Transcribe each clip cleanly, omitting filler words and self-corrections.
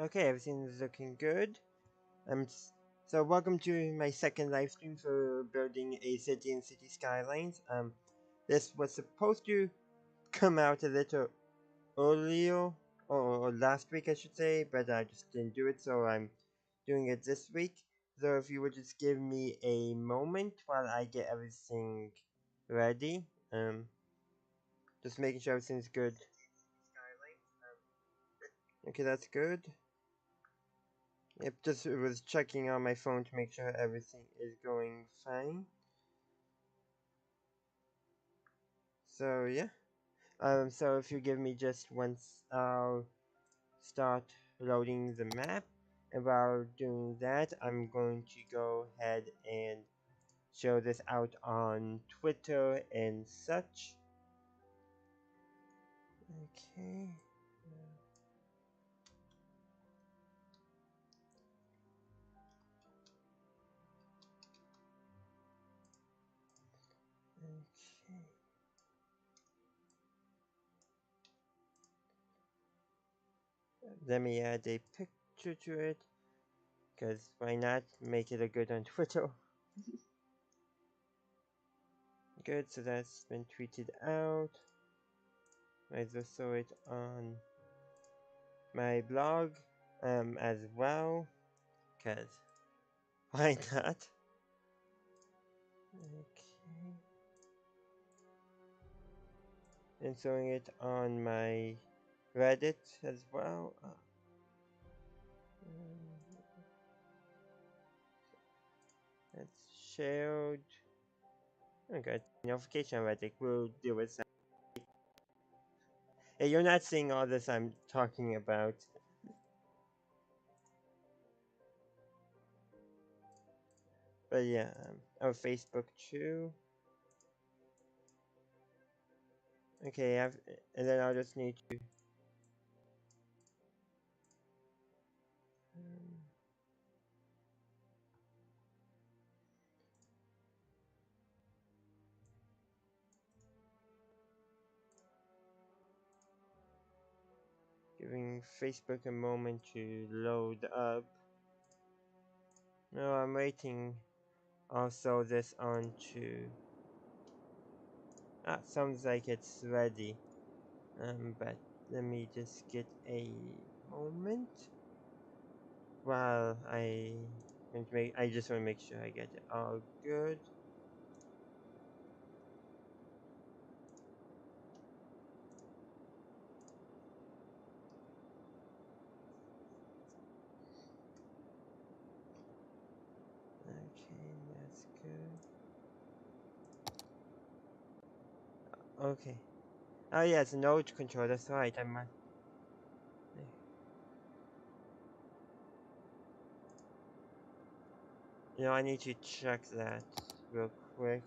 Okay, everything's looking good. So welcome to my second live stream for building a city in City Skylines. This was supposed to come out a little earlier, or last week I should say, but I just didn't do it, so I'm doing it this week. So if you would just give me a moment while I get everything ready, just making sure everything's good. Okay, that's good. Yep, just was checking on my phone to make sure everything is going fine. So yeah. So if you give me just once, I'll start loading the map. And while doing that, I'm going to go ahead and show this out on Twitter and such. Okay. Okay. Let me add a picture to it, because why not make it a good on Twitter? Good, so that's been tweeted out. I just saw it on my blog as well, because why not? Okay. And showing it on my Reddit as well. That's shared. Okay, notification on Reddit. We'll deal with that. Hey, you're not seeing all this I'm talking about. But yeah, on Facebook too. Okay, and then I'll just need to. Giving Facebook a moment to load up. No, I'm waiting. Also, this onto. Sounds like it's ready. But let me just get a moment while I just want to make sure I get it all good. Okay, that's good. Okay. Oh yeah, it's a node control. That's right. I need to check that real quick.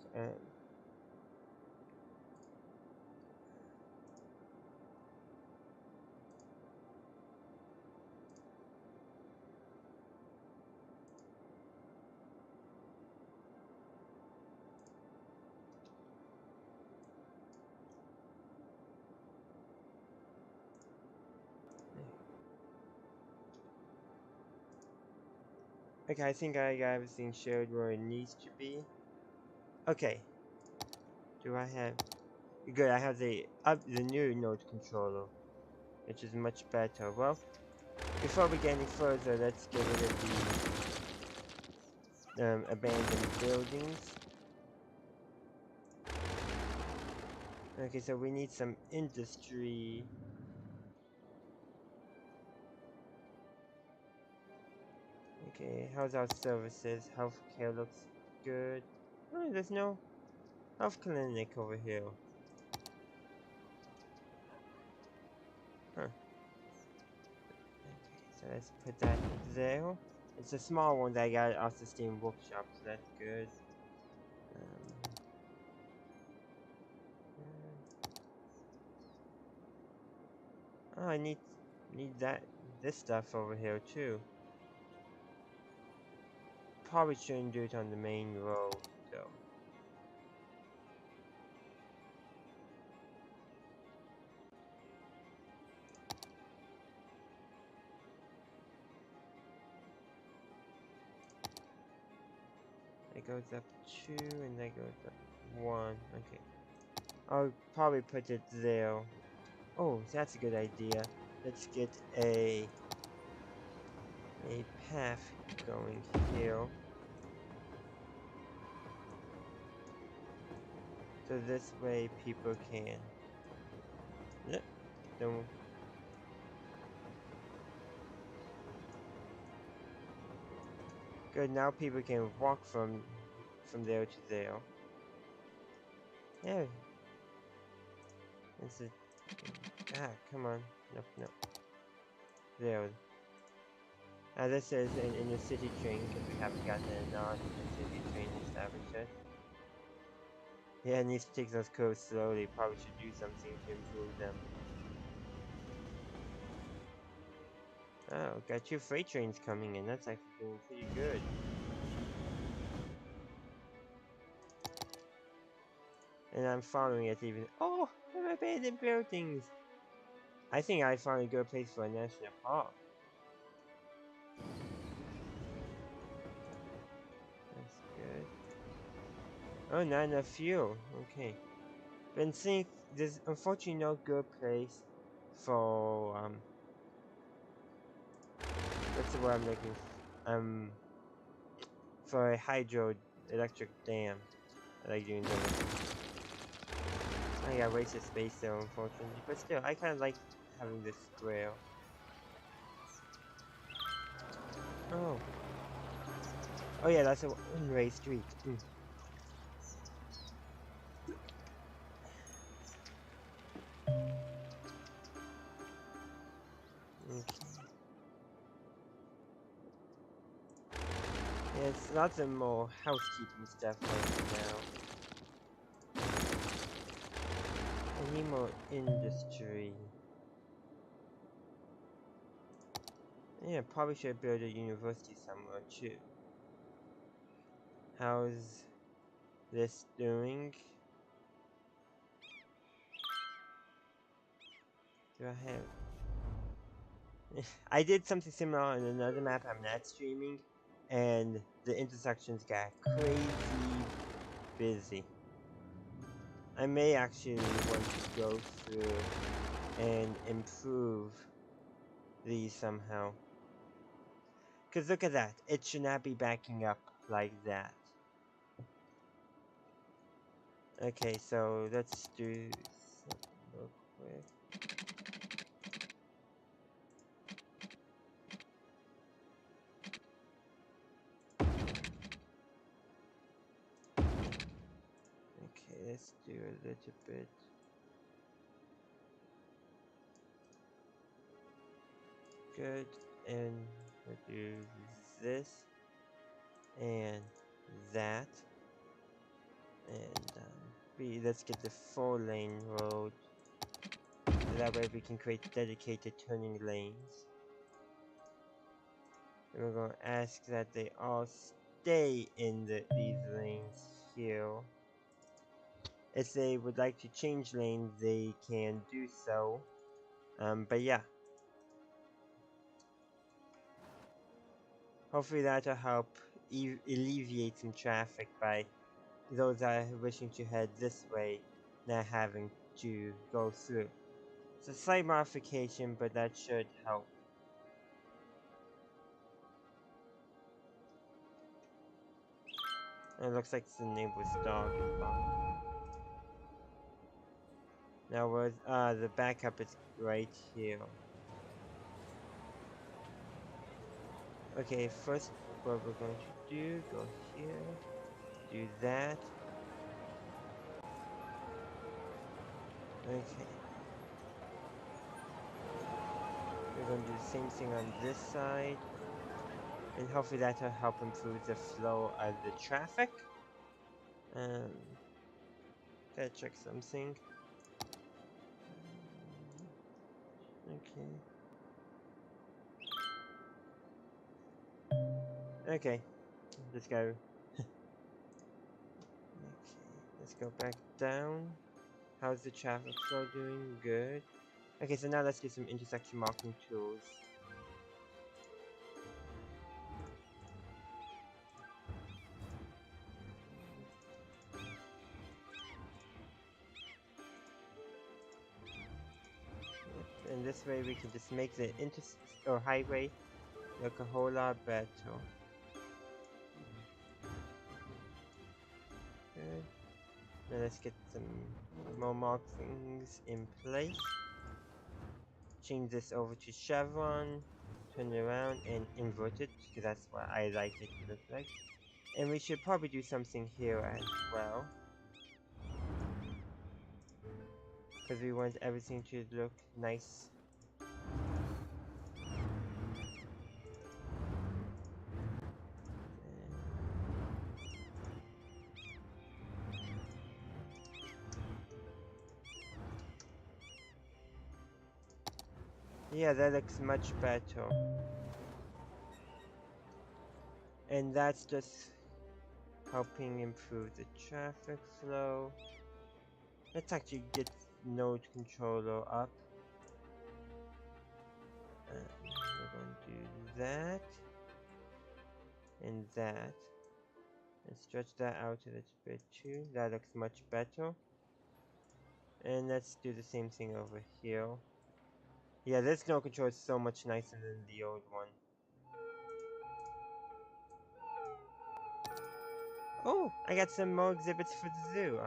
Okay, I think I got everything shared where it needs to be. Okay. Do I have? Good. I have the new node controller, which is much better. Well, before we get any further, let's get rid of the abandoned buildings. Okay, so we need some industry. Okay, how's our services? Healthcare looks good. Oh, there's no health clinic over here. Huh. Okay, so let's put that there. It's a small one that I got off the Steam Workshop, so that's good. Oh, I need this stuff over here too. Probably shouldn't do it on the main road though. goes up 2, and that goes up 1. Okay. I'll probably put it there. Oh, that's a good idea. Let's get a path going here. So this way people can... Yep. Don't... Good, now people can walk from there to there. Yeah. It's a... Ah, come on. Nope, nope. There. This is an inner city train, because we haven't gotten a non-inner city train established yet. Yeah, it needs to take those codes slowly. Probably should do something to improve them. Oh, got 2 freight trains coming in. That's actually doing pretty good. And I'm following it even. Oh, abandoned buildings! I think I found a good place for a national park. That's good. Oh, not enough fuel. Okay. But think there's unfortunately no good place for what's the word I'm looking for a hydroelectric dam. I like doing those. I got wasted space though, unfortunately. But still, I kinda like having this square. Oh. Oh yeah, that's a one-way street. Okay. Yeah, it's lots of more housekeeping stuff right now. I need more industry. Yeah, probably should build a university somewhere too. How's this doing? Do I have... I did something similar on another map I'm not streaming, and the intersections got crazy busy. I may actually want to go through and improve these somehow. Because look at that, it should not be backing up like that. Okay, so let's do something real quick. Okay, let's do a little bit. Good, and we'll do this and that, and let's get the 4-lane road. So that way we can create dedicated turning lanes. And we're going to ask that they all stay in these lanes here. If they would like to change lanes, they can do so. But yeah. Hopefully that'll help alleviate some traffic by those that are wishing to head this way not having to go through. It's a slight modification, but that should help. And it looks like it's the neighbor's dog is barking. Now where's the backup is right here. Okay, first what we're going to do, go here, do that. Okay. We're going to do the same thing on this side. And hopefully that will help improve the flow of the traffic. Gotta check something. Okay. Let's go. Okay, let's go back down. How's the traffic flow doing? Good. Okay, so now let's get some intersection marking tools. this way we can just make the or highway look a whole lot better. Good. Now let's get some more markings in place. Change this over to chevron, turn it around and invert it, because that's what I like it to look like. And we should probably do something here as well, because we want everything to look nice. Yeah, that looks much better. And that's just helping improve the traffic flow. Let's actually get node controller up. We're going to do that. And that. And stretch that out a little bit too. That looks much better. And let's do the same thing over here. Yeah, this node control is so much nicer than the old one. Oh, I got some more exhibits for the zoo.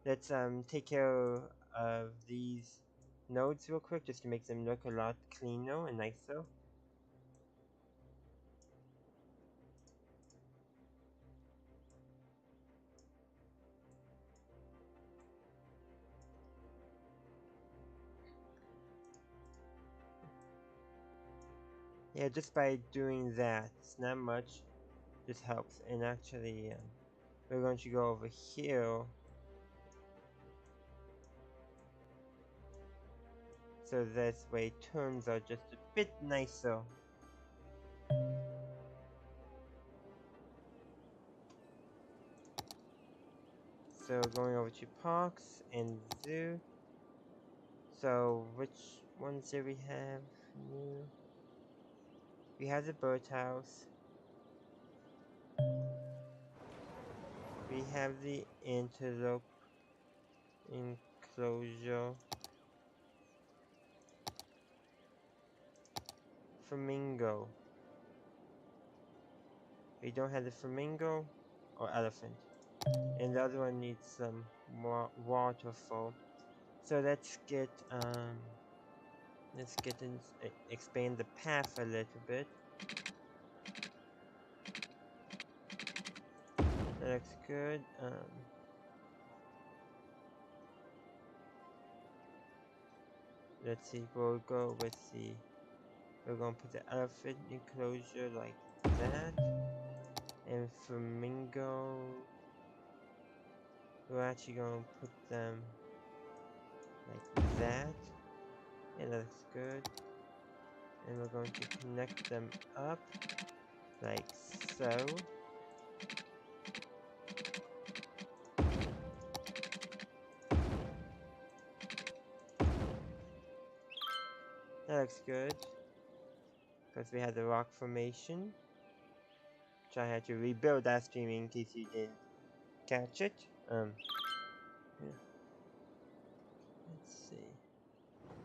Let's take care of these nodes real quick, just to make them look a lot cleaner and nicer. Yeah, just by doing that, it's not much, just helps. And actually, we're going to go over here, so this way turns are just a bit nicer. So going over to parks and zoo. So which ones do we have new? We have the birdhouse. We have the antelope enclosure. Flamingo. We don't have the flamingo or elephant. And the other one needs some waterfall. So let's get expand the path a little bit. That looks good. Let's see, we'll go with the, we're gonna put the elephant enclosure like that. And flamingo, we're actually gonna put them like that. Yeah, that looks good. And we're going to connect them up like so. That looks good, because we had the rock formation, which I had to rebuild that stream in case you didn't catch it. Yeah. Let's see.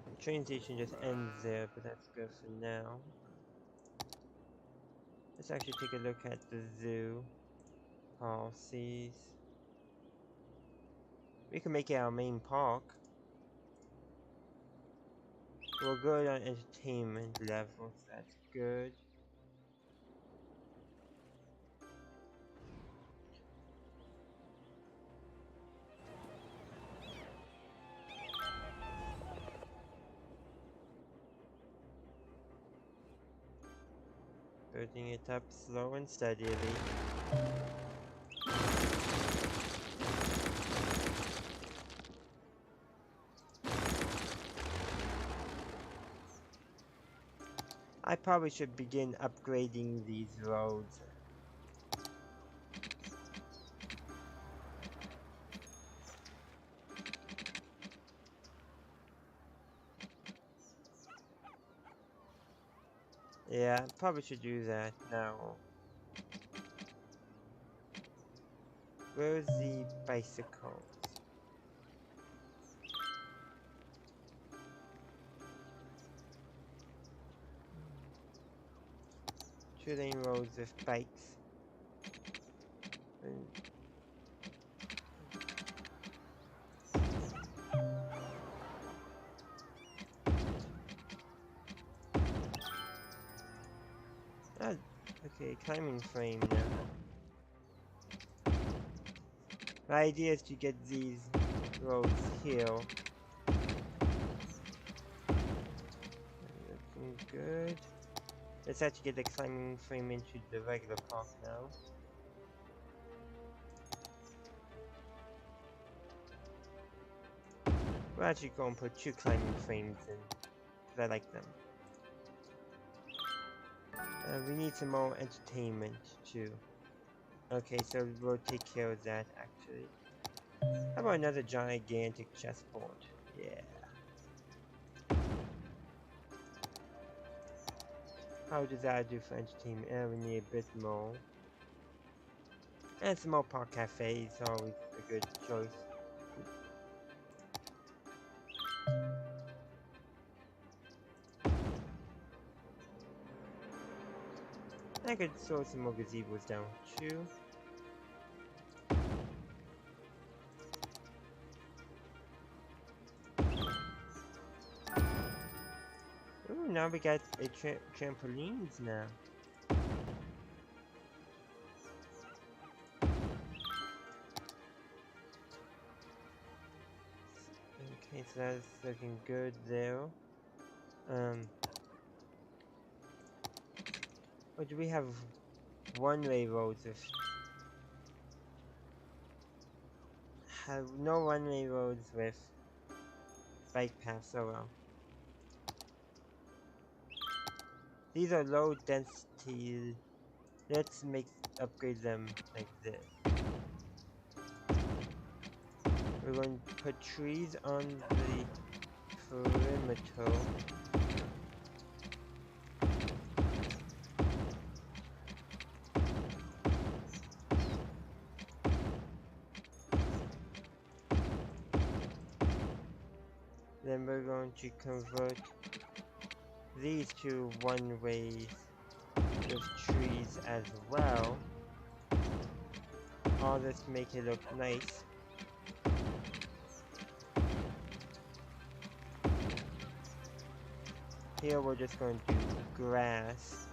The train station just ends there, but that's good for now. Let's actually take a look at the zoo policies. We can make it our main park. We're good on entertainment levels, that's good. Building it up slow and steadily. I probably should begin upgrading these roads. Yeah, probably should do that now. Where's the bicycles? 2-lane roads with bikes. And okay, climbing frame now. The idea is to get these roads here. Looking good. Let's have to get the climbing frame into the regular park now. We're actually going to put 2 climbing frames in, because I like them. We need some more entertainment too. Okay, so we'll take care of that actually. How about another gigantic chessboard? Yeah. How does that do for entertainment? We need a bit more. And some more park cafes, always a good choice. I could throw some more gazebos down too. Ooh, now we got a trampolines now. Okay, so that's looking good there. Or do we have one-way roads with... Have no one-way roads with bike paths, oh well. These are low density. Let's upgrade them like this. We're going to put trees on the perimeter. Then we're going to convert these to one-ways with trees as well. All this to make it look nice. Here we're just going to do grass.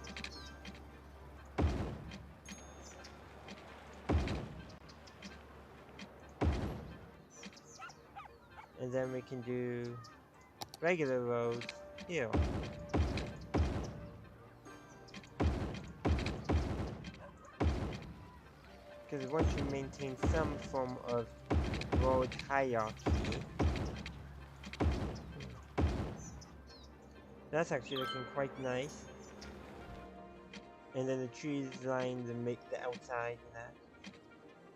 And then we can do regular roads here. Because once you maintain some form of road hierarchy, that's actually looking quite nice. And then the trees line make the outside of that.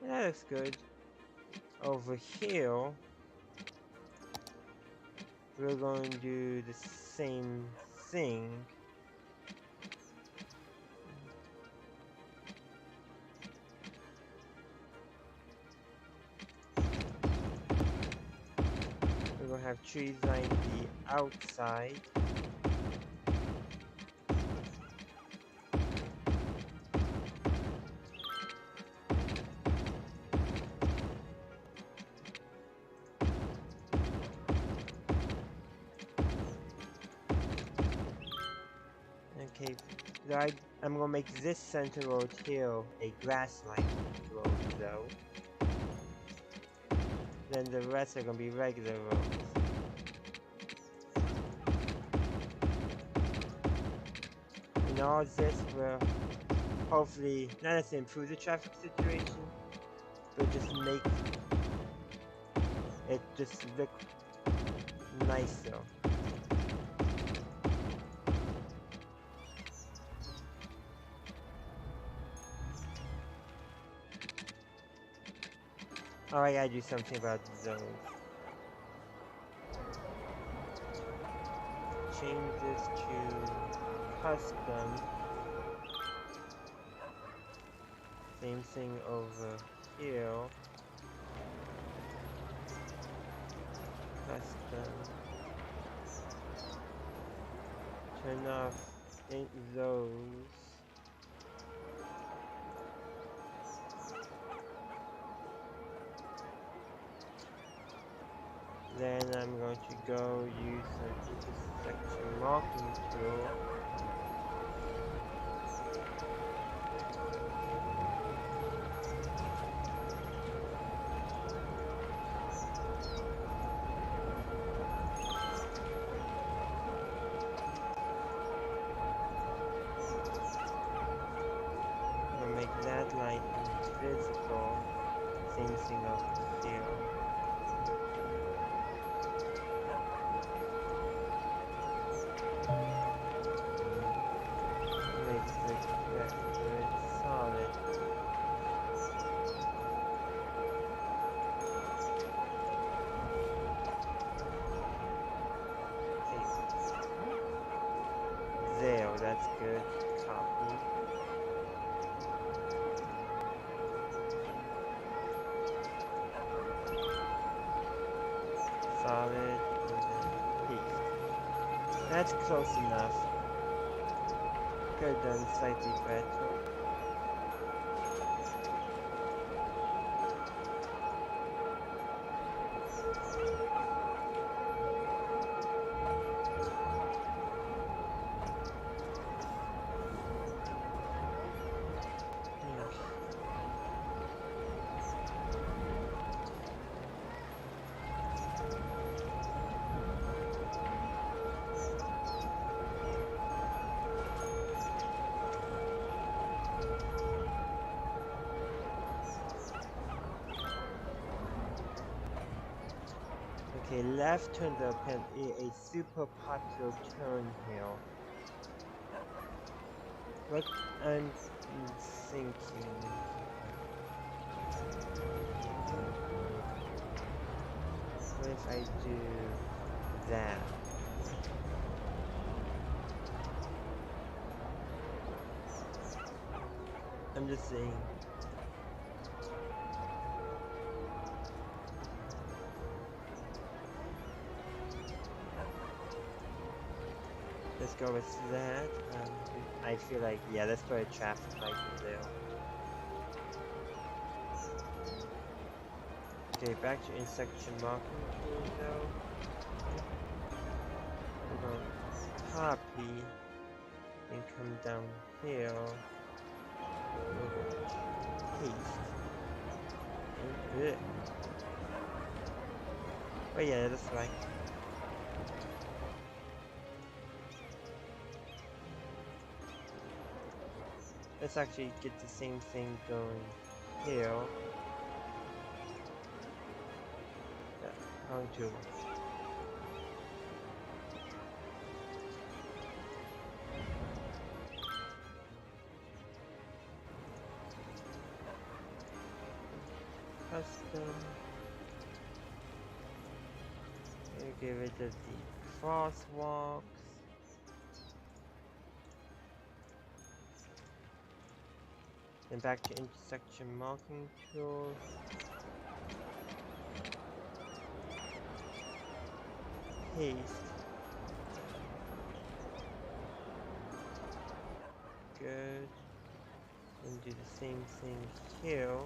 And that looks good. Over here, we're going to do the same thing. We're going to have trees line the outside. Okay, so I'm gonna make this center road here a grass line road though. Then the rest are gonna be regular roads. And all this will hopefully not necessarily improve the traffic situation, but just make it just look nicer. Oh, I gotta do something about the zones. Change this to custom. Same thing over here. Custom. Turn off those. Then I'm going to go use an intersection marking tool. I'll make that light invisible. Same thing up here. Make the grid solid. There, that's good. Copy. Solid, and then paste. That's close enough. Could have done slightly better. Okay, left turn the pen a super popular turn here. What I'm thinking. What if I do that? I'm just saying. Let's go with that. I feel like, yeah, let's put a traffic light in there. Okay, back to intersection marking tool now. We're going to copy and come down here. We're going to paste. And good. Oh yeah, that's right. Let's actually get the same thing going here. How to custom. Get rid of the crosswalks. Then back to intersection marking tool. Paste. Good. And do the same thing here.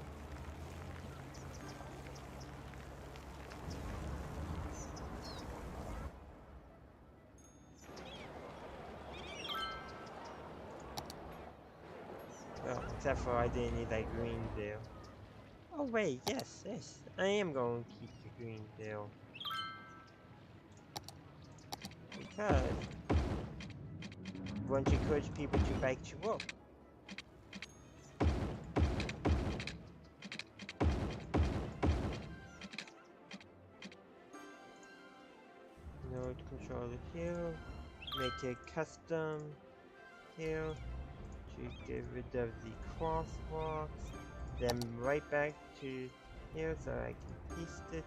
Oh, except for I didn't need that green there. Oh wait, yes, I am going to keep the green there. Because we want to encourage people to bike to work. Node controller here. Make it custom here to get rid of the crosswalks. Then right back to here so I can paste it.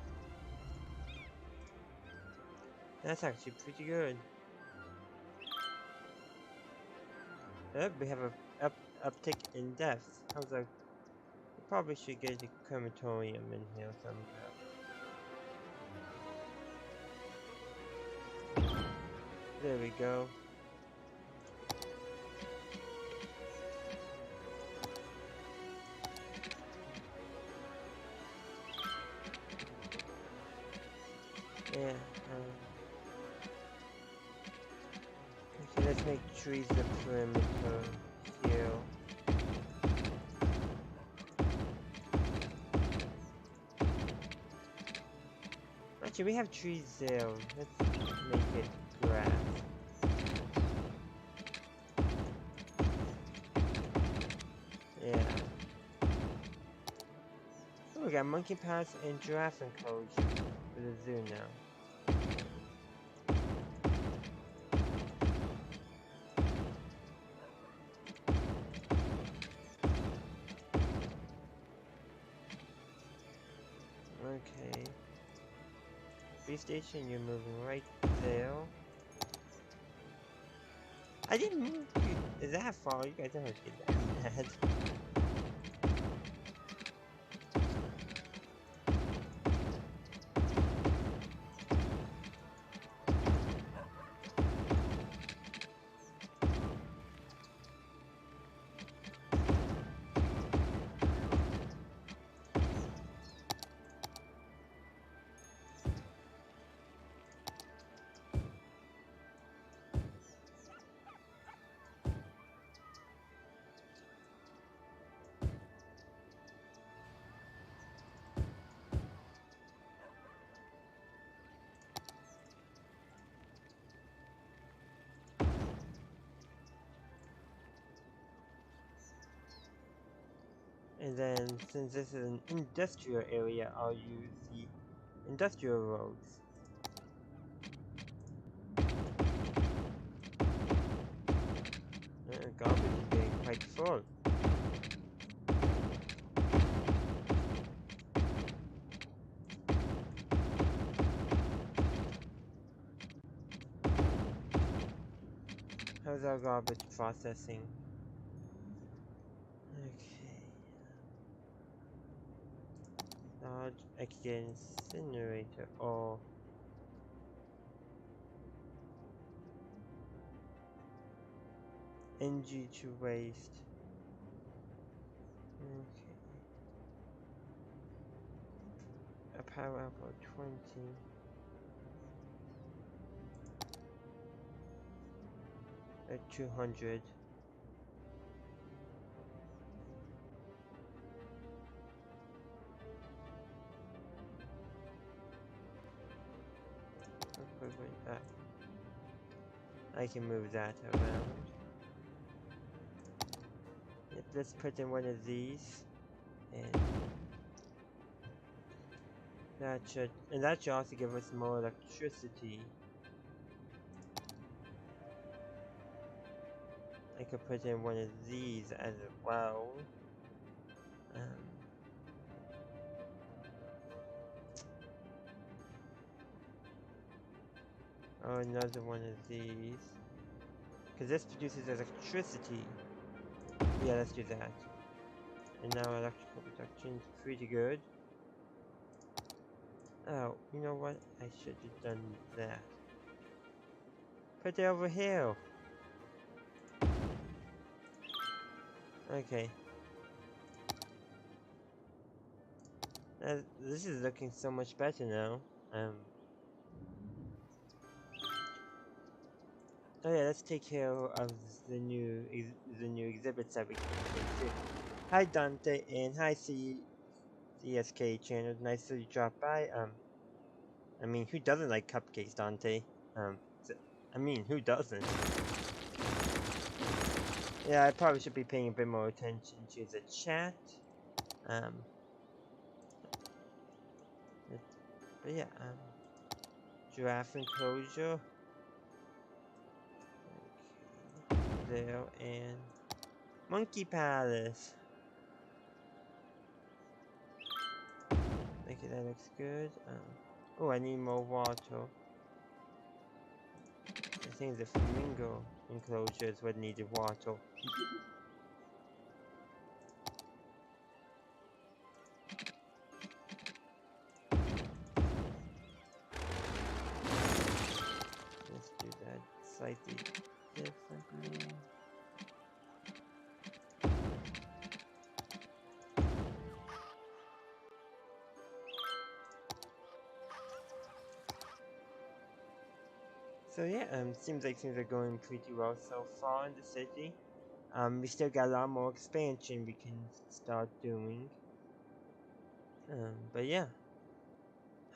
That's actually pretty good. We have a uptick in deaths. How's that? We probably should get the crematorium in here somehow. There we go. make trees the perimeter here. Actually, we have trees there. Let's make it grass. Yeah. Oh, we got monkey paths and giraffe enclosure for the zoo now. Okay. Bee station, you're moving right there. I didn't move you. Is that far? You guys don't have to get that mad. And then, since this is an industrial area, I'll use the industrial roads. Garbage is getting quite full. How's our garbage processing? Okay. Large again incinerator or NG to waste. Okay. A power output 20. At 200. I can move that around. Yep, let's put in one of these, and that should also give us more electricity. I could put in one of these as well. Oh, another one of these. Because this produces electricity. Yeah, let's do that. And now electrical production is pretty good. Oh, you know what? I should have done that. Put it over here. Okay. This is looking so much better now. Oh yeah, let's take care of the new exhibits that we can do. Hi Dante and hi CSK channel. Nice to drop by. I mean, who doesn't like cupcakes, Dante? I mean, who doesn't? Yeah, I probably should be paying a bit more attention to the chat. But yeah, giraffe enclosure. Okay, there, and monkey palace. Okay, that looks good. Oh, I need more water. I think the flamingo enclosure is what needed water. Let's do that slightly differently. So yeah, seems like things are going pretty well so far in the city. We still got a lot more expansion we can start doing. But yeah.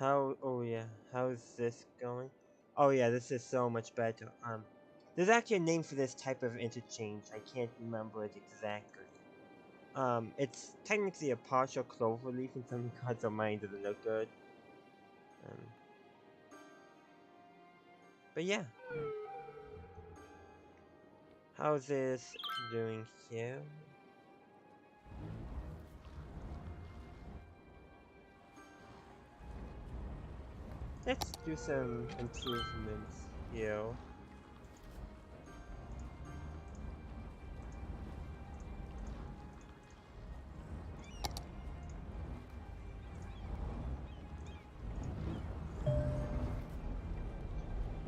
Oh yeah, how's this going? Oh yeah, this is so much better. There's actually a name for this type of interchange. I can't remember it exactly. It's technically a partial clover leaf, and some cards of mine doesn't look good. Um, but yeah. How's this doing here? Let's do some improvements here.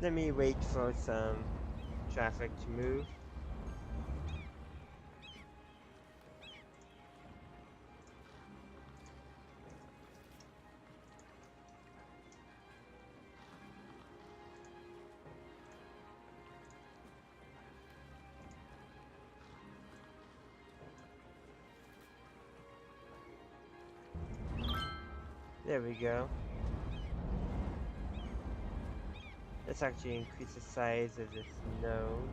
Let me wait for some traffic to move. There we go. Let's actually increase the size of this node.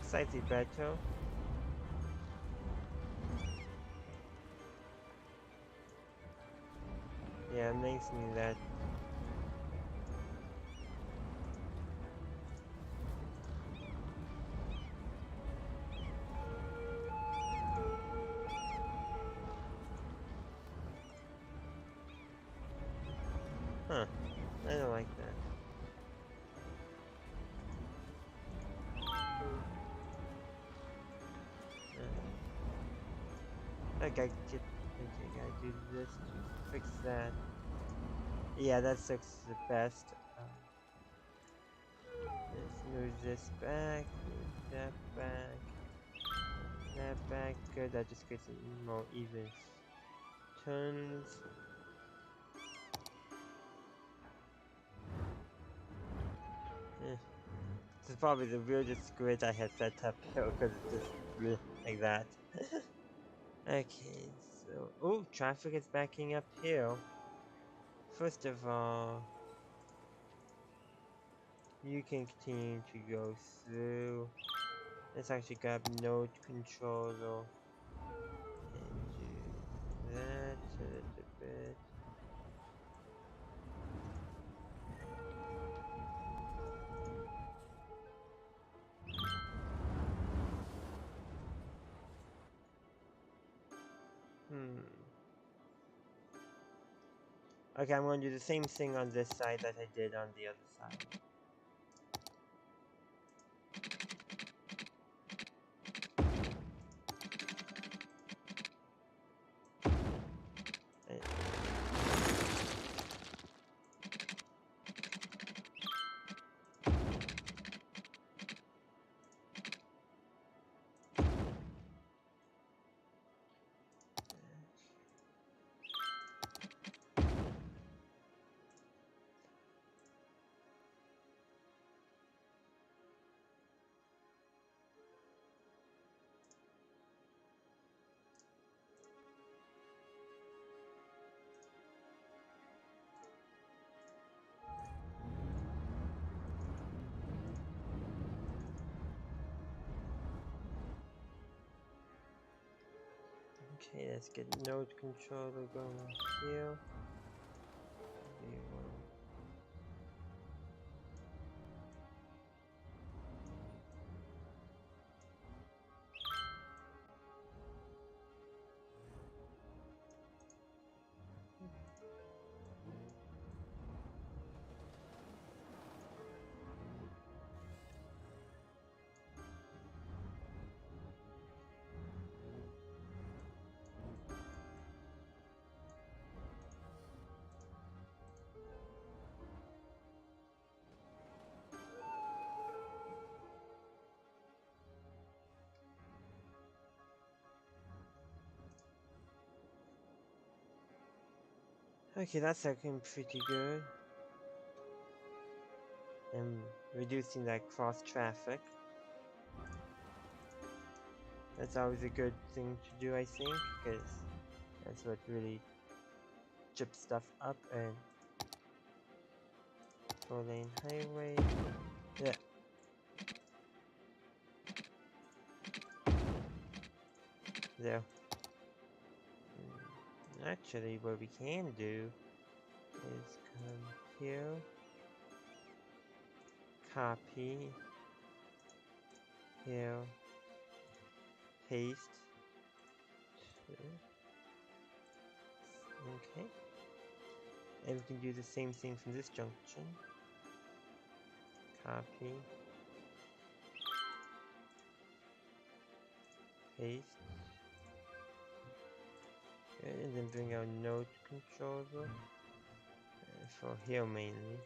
Slightly better. Yeah, I'm lengthening that. Huh. I don't like that. I gotta do this to fix that. Yeah, that looks the best. Let's move this back, move that back, that back. Good, that just gets more even turns. This is probably the weirdest grid I have set up here because it's just like that. Okay, so traffic is backing up here. First of all, you can continue to go through. Let's actually grab node controller and do that a little bit. Okay, I'm going to do the same thing on this side that I did on the other side. Okay, let's get node controller going here. Okay, that's looking pretty good. And reducing that cross traffic. That's always a good thing to do, I think, because that's what really chips stuff up. And 4-lane highway. Yeah. There. Actually, what we can do is come here, copy, here, paste. Okay. And we can do the same thing from this junction. Copy, paste. And then bring our node controller for here mainly.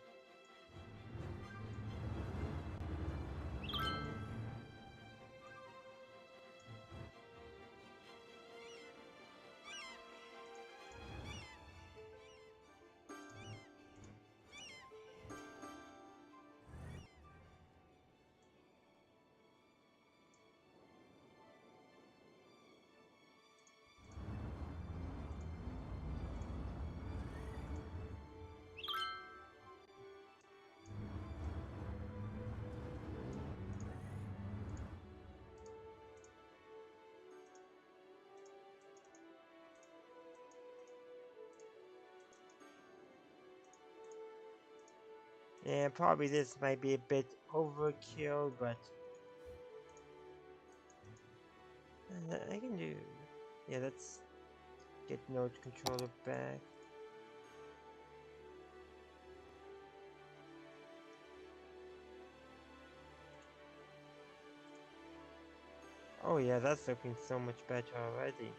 Yeah, probably this might be a bit overkill, but I can do. Yeah, let's get node controller back. Oh yeah, that's looking so much better already.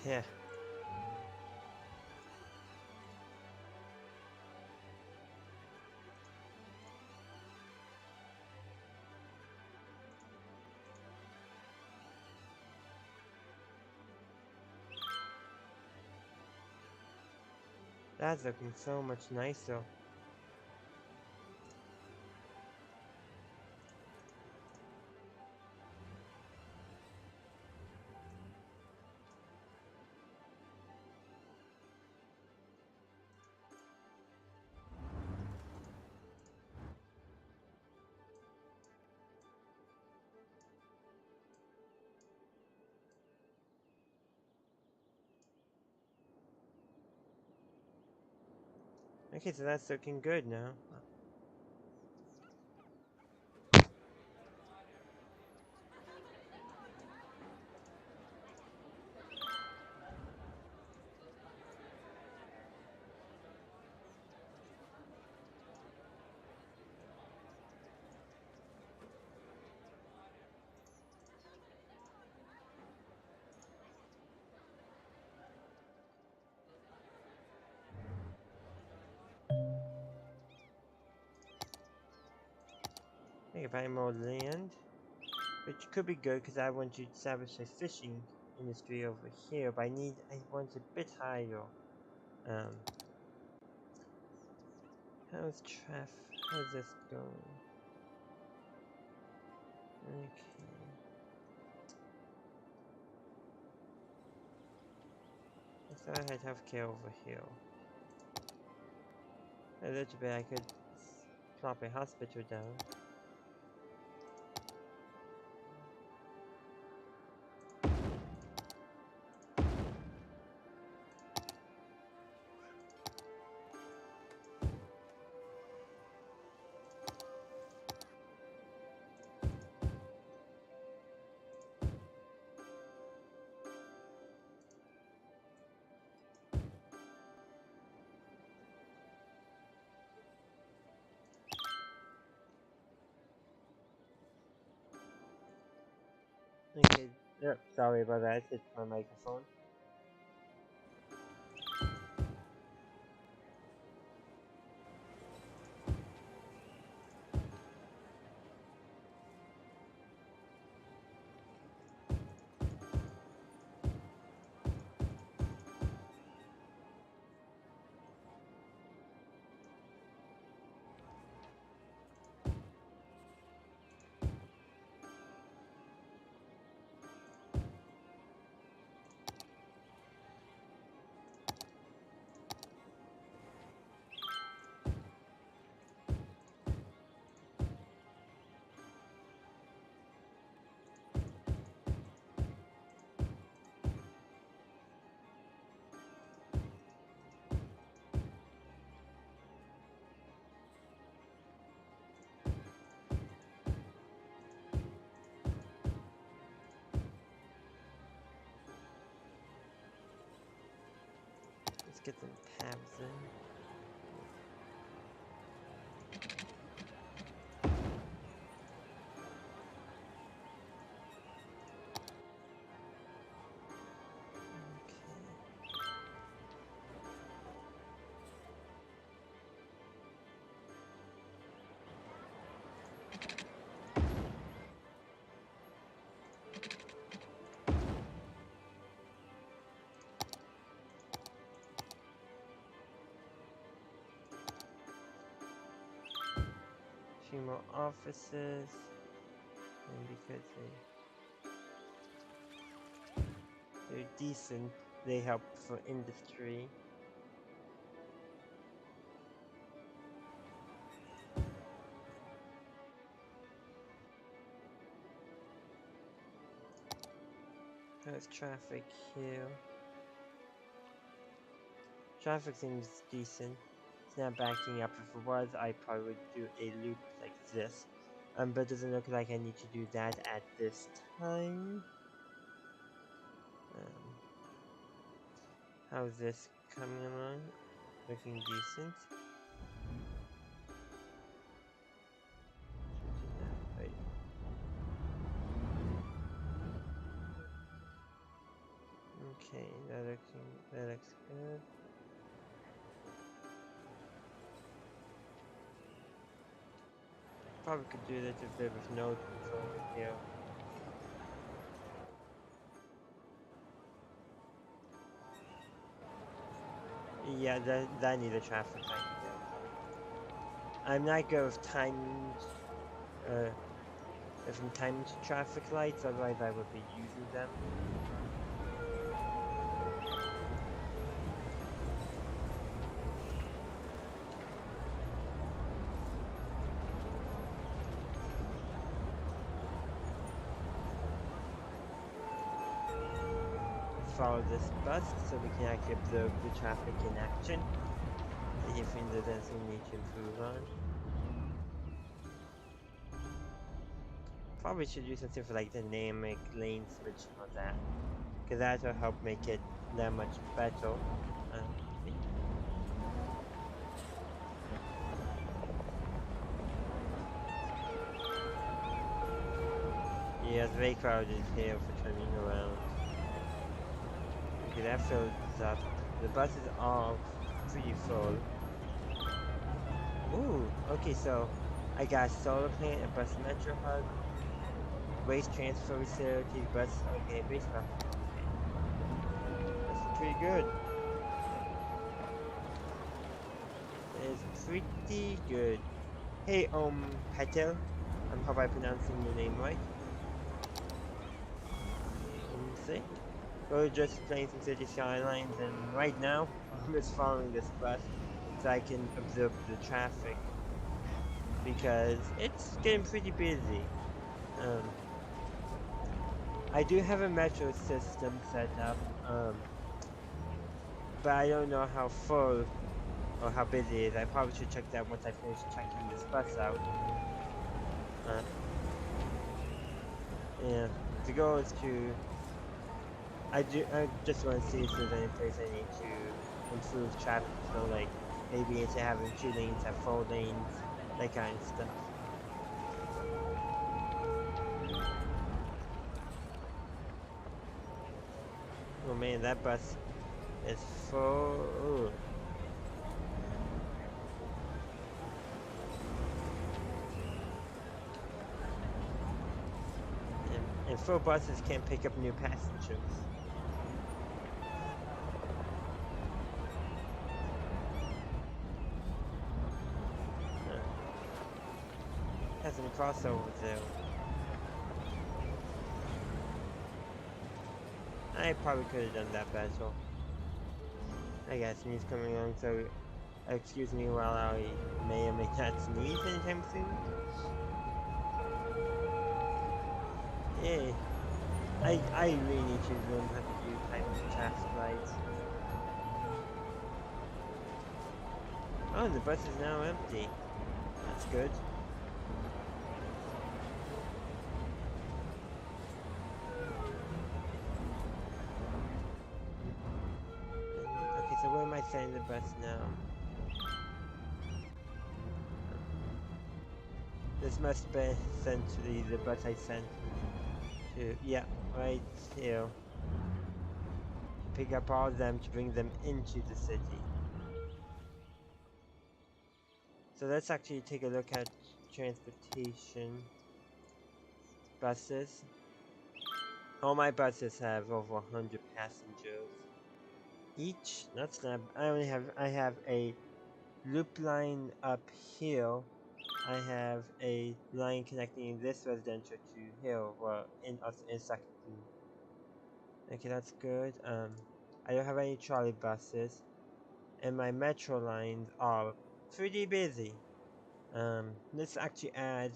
Yeah. That's looking so much nicer. Okay, so that's looking good now. I can buy more land, which could be good because I want to establish a fishing industry over here, but I want a bit higher. Um, how's how's this going? Okay. So I had healthcare over here. A little bit I could plop a hospital down. Okay, yep, sorry about that, it's my microphone. Let's get some tabs in. Few more offices, and because they're decent, they help for industry. There's traffic here. Traffic seems decent. It's not backing up. If it was, I probably would do a loop like this. But it doesn't look like I need to do that at this time. How's this coming along? Looking decent. Wait. Okay, that looks good. Probably could do that if there was node control here. Yeah, that needs a traffic light. I'm not good with timed, if I'm timed traffic lights, otherwise I would be using them. Follow this bus so we can actually observe the traffic in action. See if there's anything we need to improve on. Probably should do something for like dynamic lane switching on that, because that will help make it that much better. Yeah, it's very crowded here for turning around. Okay, that fills up. The buses are pretty full. Ooh, okay, so I got solar plant and bus metro hub, waste transfer facility, bus, okay, base stop. That's pretty good. It's pretty good. Hey, Patel, hope I'm pronouncing your name right. See? We're just playing some city skylines, and right now I'm just following this bus so I can observe the traffic because it's getting pretty busy. I do have a metro system set up, but I don't know how full or how busy it is. I probably should check that once I finish checking this bus out. Yeah, the goal is to. I just want to see if there's any place I need to improve traffic. So like maybe instead of having 2 lanes, have 4 lanes, that kind of stuff. Oh man, that bus is full. Ooh. And full buses can't pick up new passengers. Has some crossovers though. I probably could have done that better. I got sneeze coming on, so excuse me while I may or may not sneeze anytime soon. Yeah, I really need to learn how to do time traffic lights. Oh, the bus is now empty. That's good. Okay, so where am I sending the bus now? This must be essentially the bus I sent to, yeah, right here. Pick up all of them to bring them into the city. So let's actually take a look at transportation buses. All my buses have over 100 passengers each. That's not. I have a loop line up here. I have a line connecting this residential to here, well, in second. Okay, that's good. I don't have any trolley buses, and my metro lines are pretty busy. Let's actually add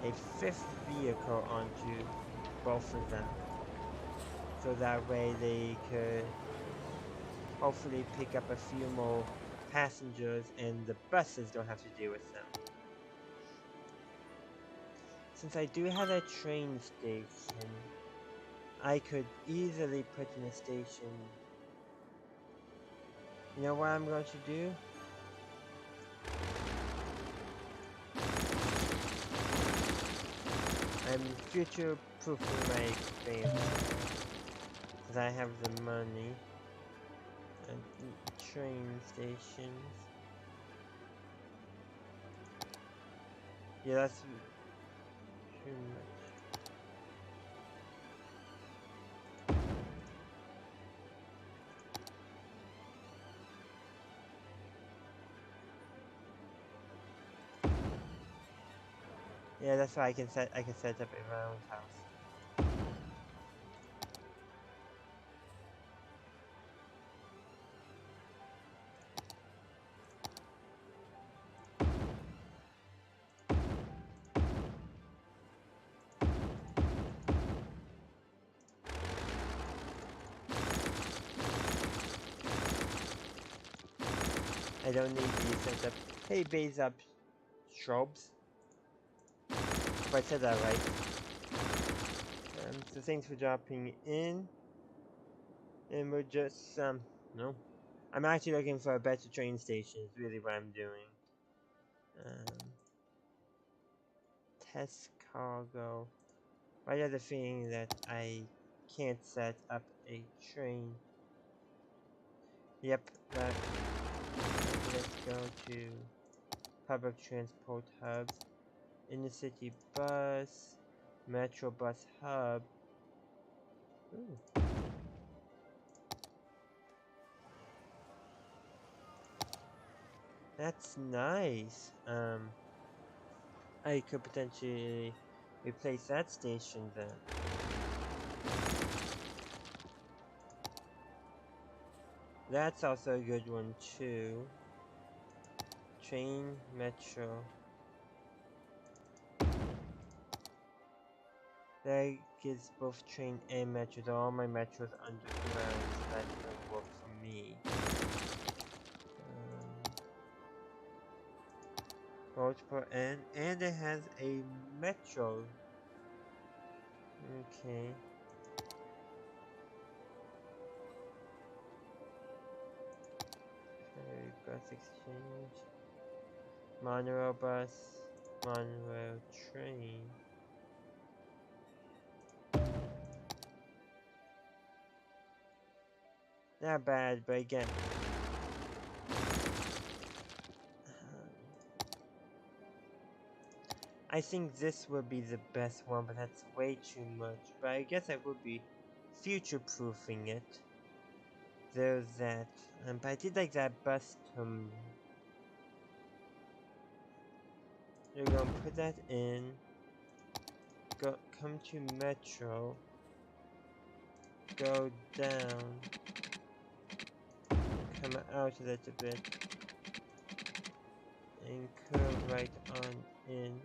a fifth vehicle onto both of them, so that way they could hopefully pick up a few more passengers and the buses don't have to deal with them. Since I do have a train station, I could easily put in a station. You know what I'm going to do? I'm future-proofing my expansion, because I have the money. And train stations. Yeah, that's too much. Yeah, that's why I can set up a roundhouse. I don't need these set up. Hey, base up shrubs. If I said that right. So thanks for dropping in. And we're just no. I'm actually looking for a better train station. Is really what I'm doing. Test cargo. I got the feeling that I can't set up a train. Yep, but let's go to public transport hubs. In the city bus, metro bus hub. Ooh. That's nice. I could potentially replace that station then. That's also a good one too. Train, metro. That gives both train and metro. So all my metros underground. So that doesn't work for me. Multiple and it has a metro. Okay. Ferry bus exchange. Monorail bus. Monorail train. Not bad, but again. I think this would be the best one, but that's way too much. But I guess I would be future-proofing it. There's that. But I did like that bus. You're gonna put that in. Come to Metro. Go down. Come out a little bit. And curve right on in.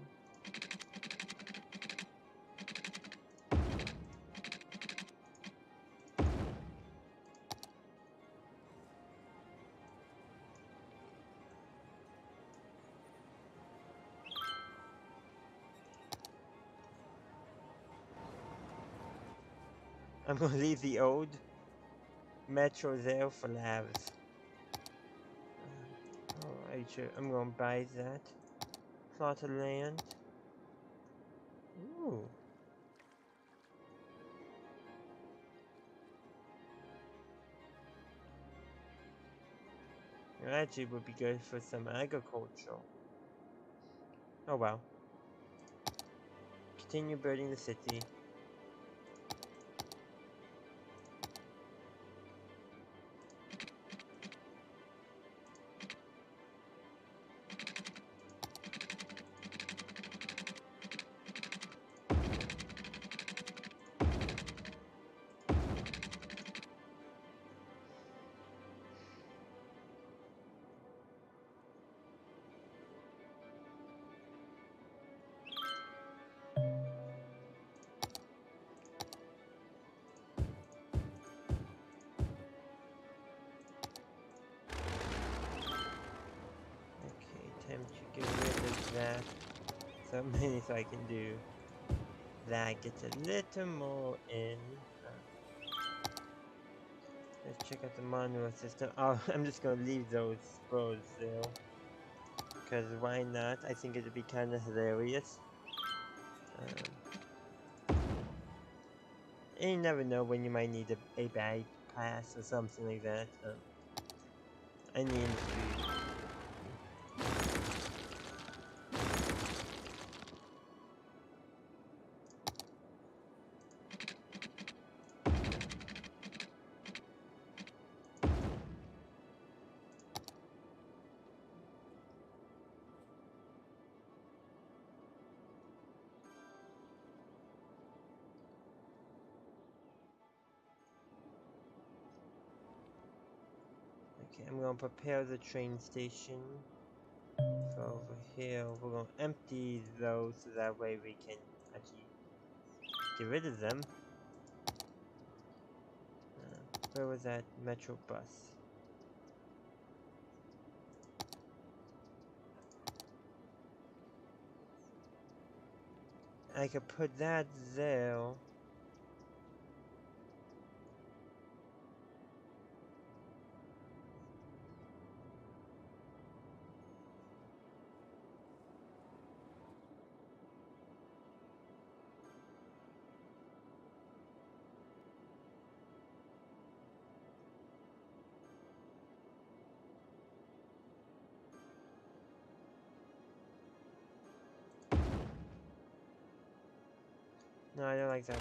I'm gonna leave the old Metro there for labs. Alright, sure. I'm gonna buy that plot of land. Ooh. It actually would be good for some agriculture. Oh well. Continue building the city. Time to get rid of that. So many so I can do that. Get a little more in. Let's check out the manual system. Oh, I'm just gonna leave those scrolls there. Because why not? I think it'd be kind of hilarious. And you never know when you might need a bypass or something like that. I need to. Okay, I'm gonna prepare the train station. So over here, we're gonna empty those so that way we can actually get rid of them. Where was that metro bus? I could put that there. No, I don't like that.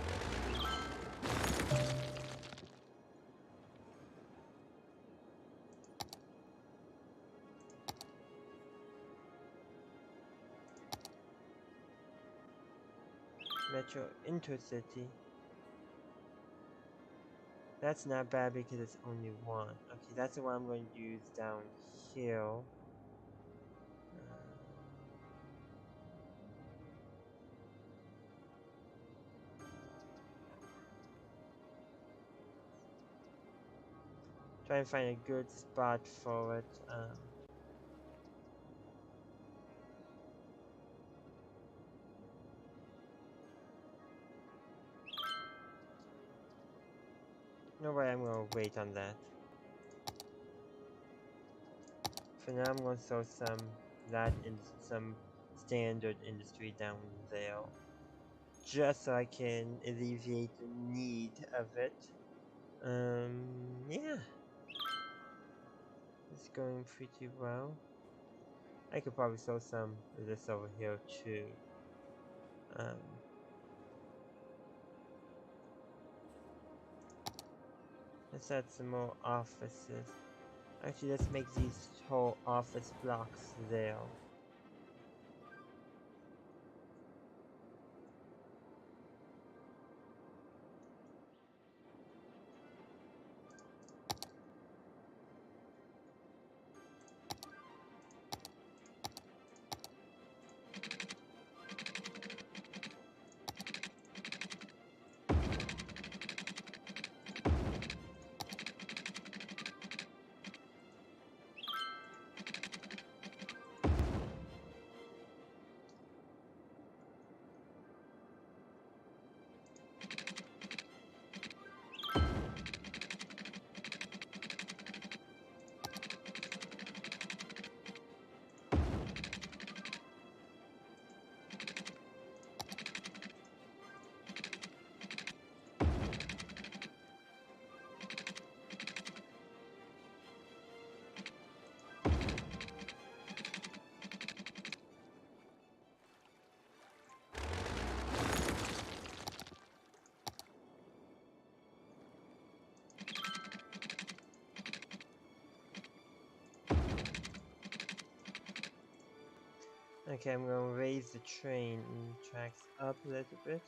Metro Intercity. That's not bad because it's only one. Okay, that's the one I'm going to use down here. Try and find a good spot for it. No way, I'm gonna wait on that. For now, I'm gonna throw that in some standard industry down there, just so I can alleviate the need of it. Yeah. It's going pretty well. I could probably sell some of this over here too. Let's add some more offices. Actually, let's make these whole office blocks there. Okay, I'm gonna raise the train tracks up a little bit.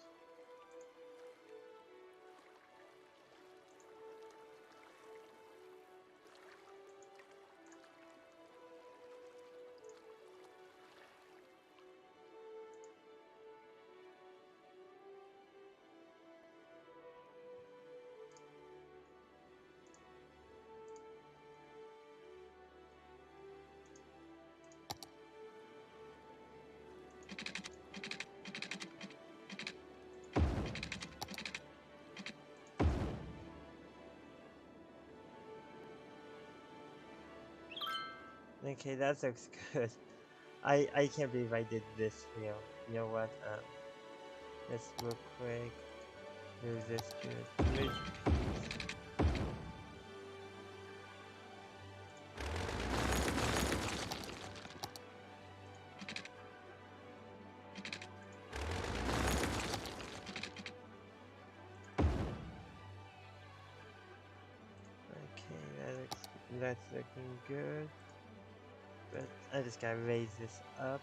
Okay, that looks good. I can't believe I did this here. You know what? Let's real quick move this to a bridge piece. Okay, that's looking good. But I just gotta raise this up.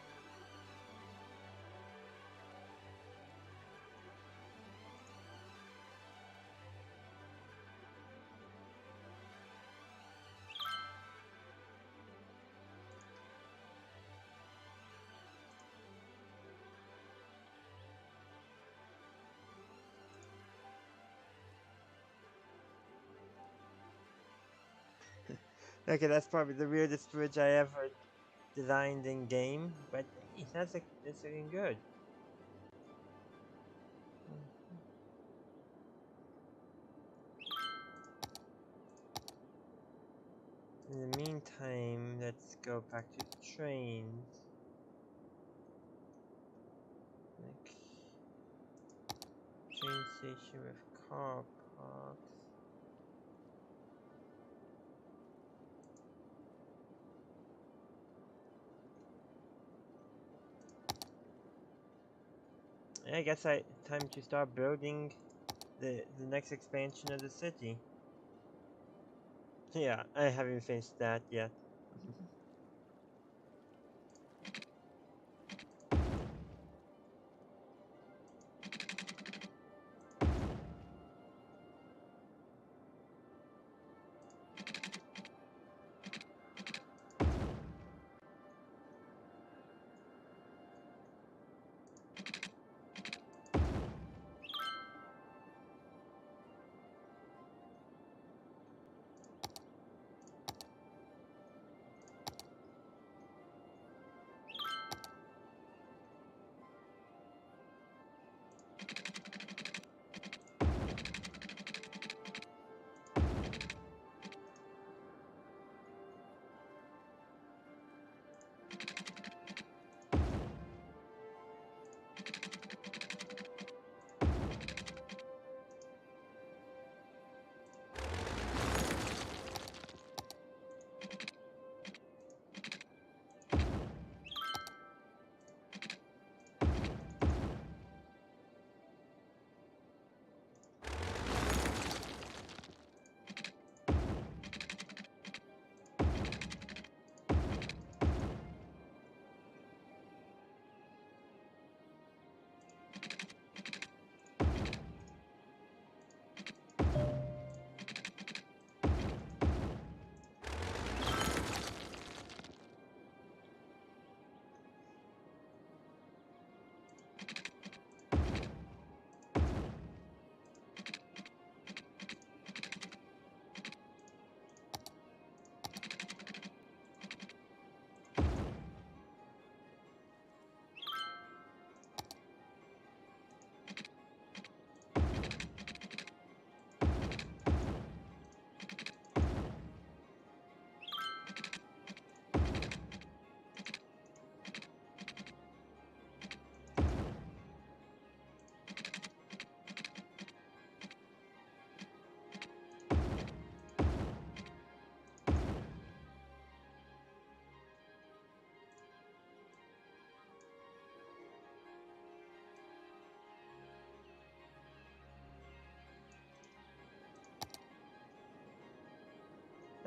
Okay, that's probably the weirdest bridge I ever designed in game, but hey, that's looking good. In the meantime, let's go back to the trains. Like, train station with car parks. I guess time to start building the next expansion of the city. Yeah, I haven't finished that yet.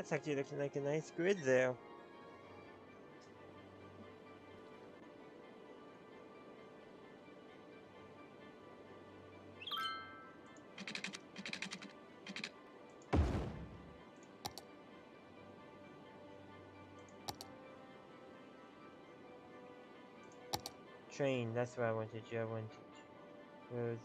That's actually looking like a nice grid there. Train, that's what I wanted you. I wanted you.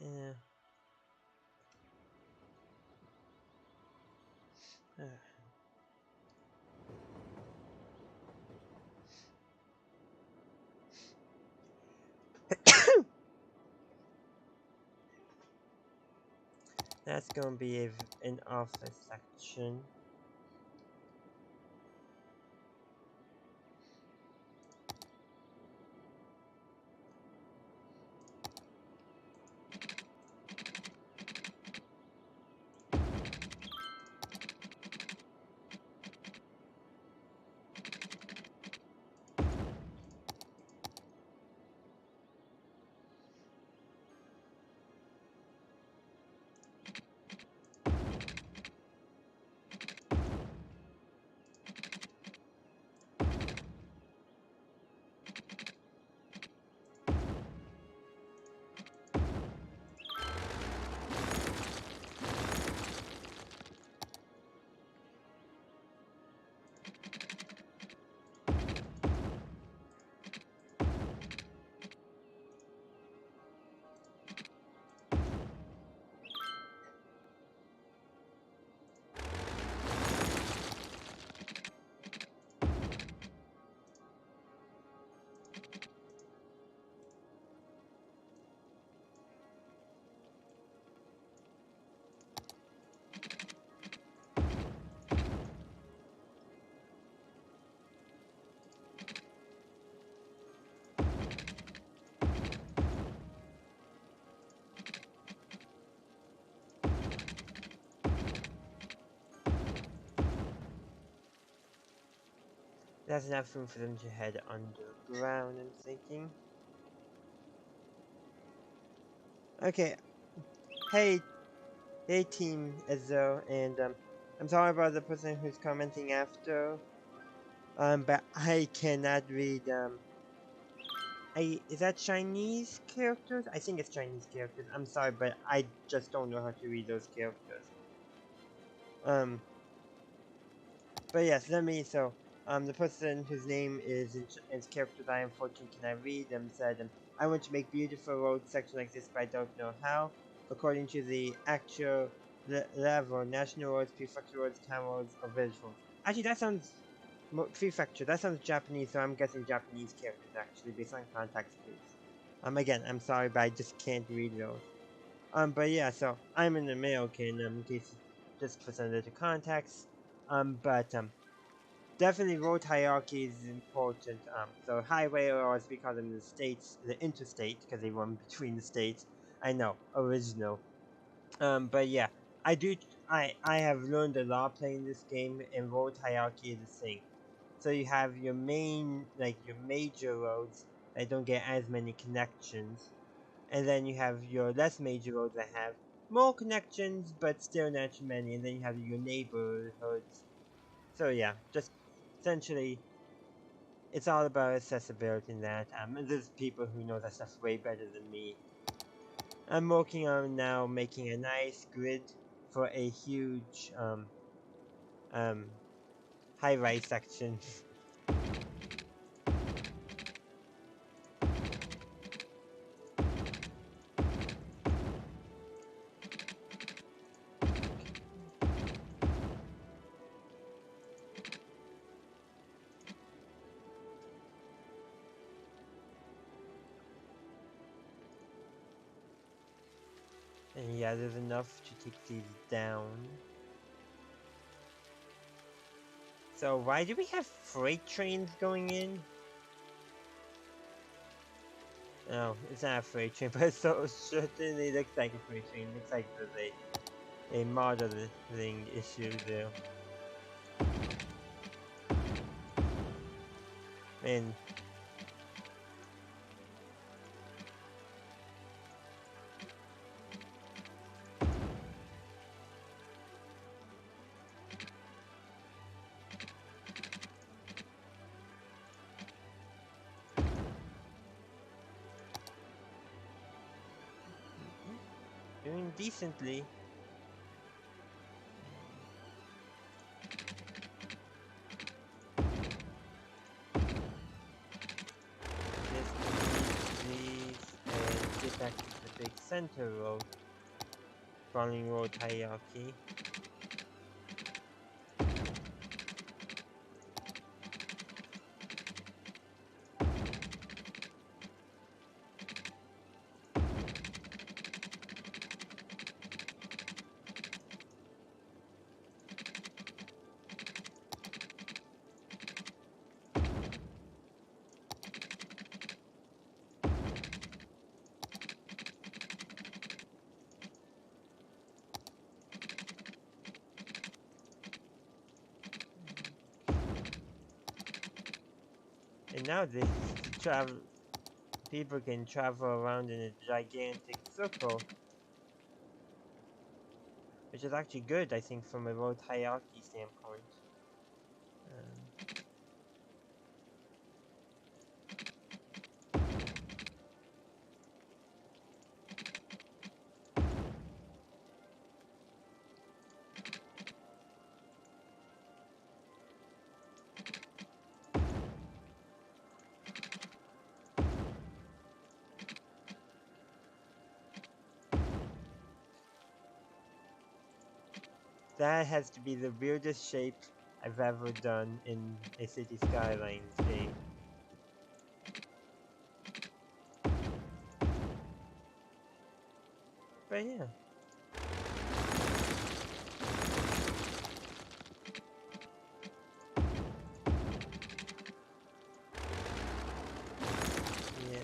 Yeah. That's gonna be an office section. There's enough room for them to head underground, I'm thinking. Okay. Hey, Team Ezzo, and I'm sorry about the person who's commenting after. But I cannot read is that Chinese characters? I think it's Chinese characters. I'm sorry, but I just don't know how to read those characters. But yes, the person whose name is in characters I unfortunately cannot read said, I want to make beautiful road section like this, but I don't know how. According to the actual level, national roads, prefecture roads, town roads, or village roads. Actually, that sounds prefecture. That sounds Japanese, so I'm guessing Japanese characters actually based on context clues. Again, I'm sorry, but I just can't read those. But yeah, so I'm an American, in case just puts under the context. Definitely road hierarchy is important. So highway, or as we call them in the states, the interstate, because they run between the states. I know, original. But yeah, I have learned a lot playing this game, and road hierarchy is the same. So you have your main, like your major roads that don't get as many connections, And then you have your less major roads that have more connections, but still not too many. And then you have your neighborhoods. So yeah, just essentially, it's all about accessibility in that. And there's people who know that stuff way better than me. I'm working on now making a nice grid for a huge um, high-rise section. And yeah, there's enough to take these down. So why do we have freight trains going in? No, it's not a freight train, but it so certainly looks like a freight train. It looks like there's a modeling issue there. And doing decently. Just these and get back to the big center road. Following road hierarchy. And now this travel people can travel around in a gigantic circle, which is actually good, I think, from a road hierarchy standpoint. That has to be the weirdest shape I've ever done in a City Skylines game. But yeah. Yeah.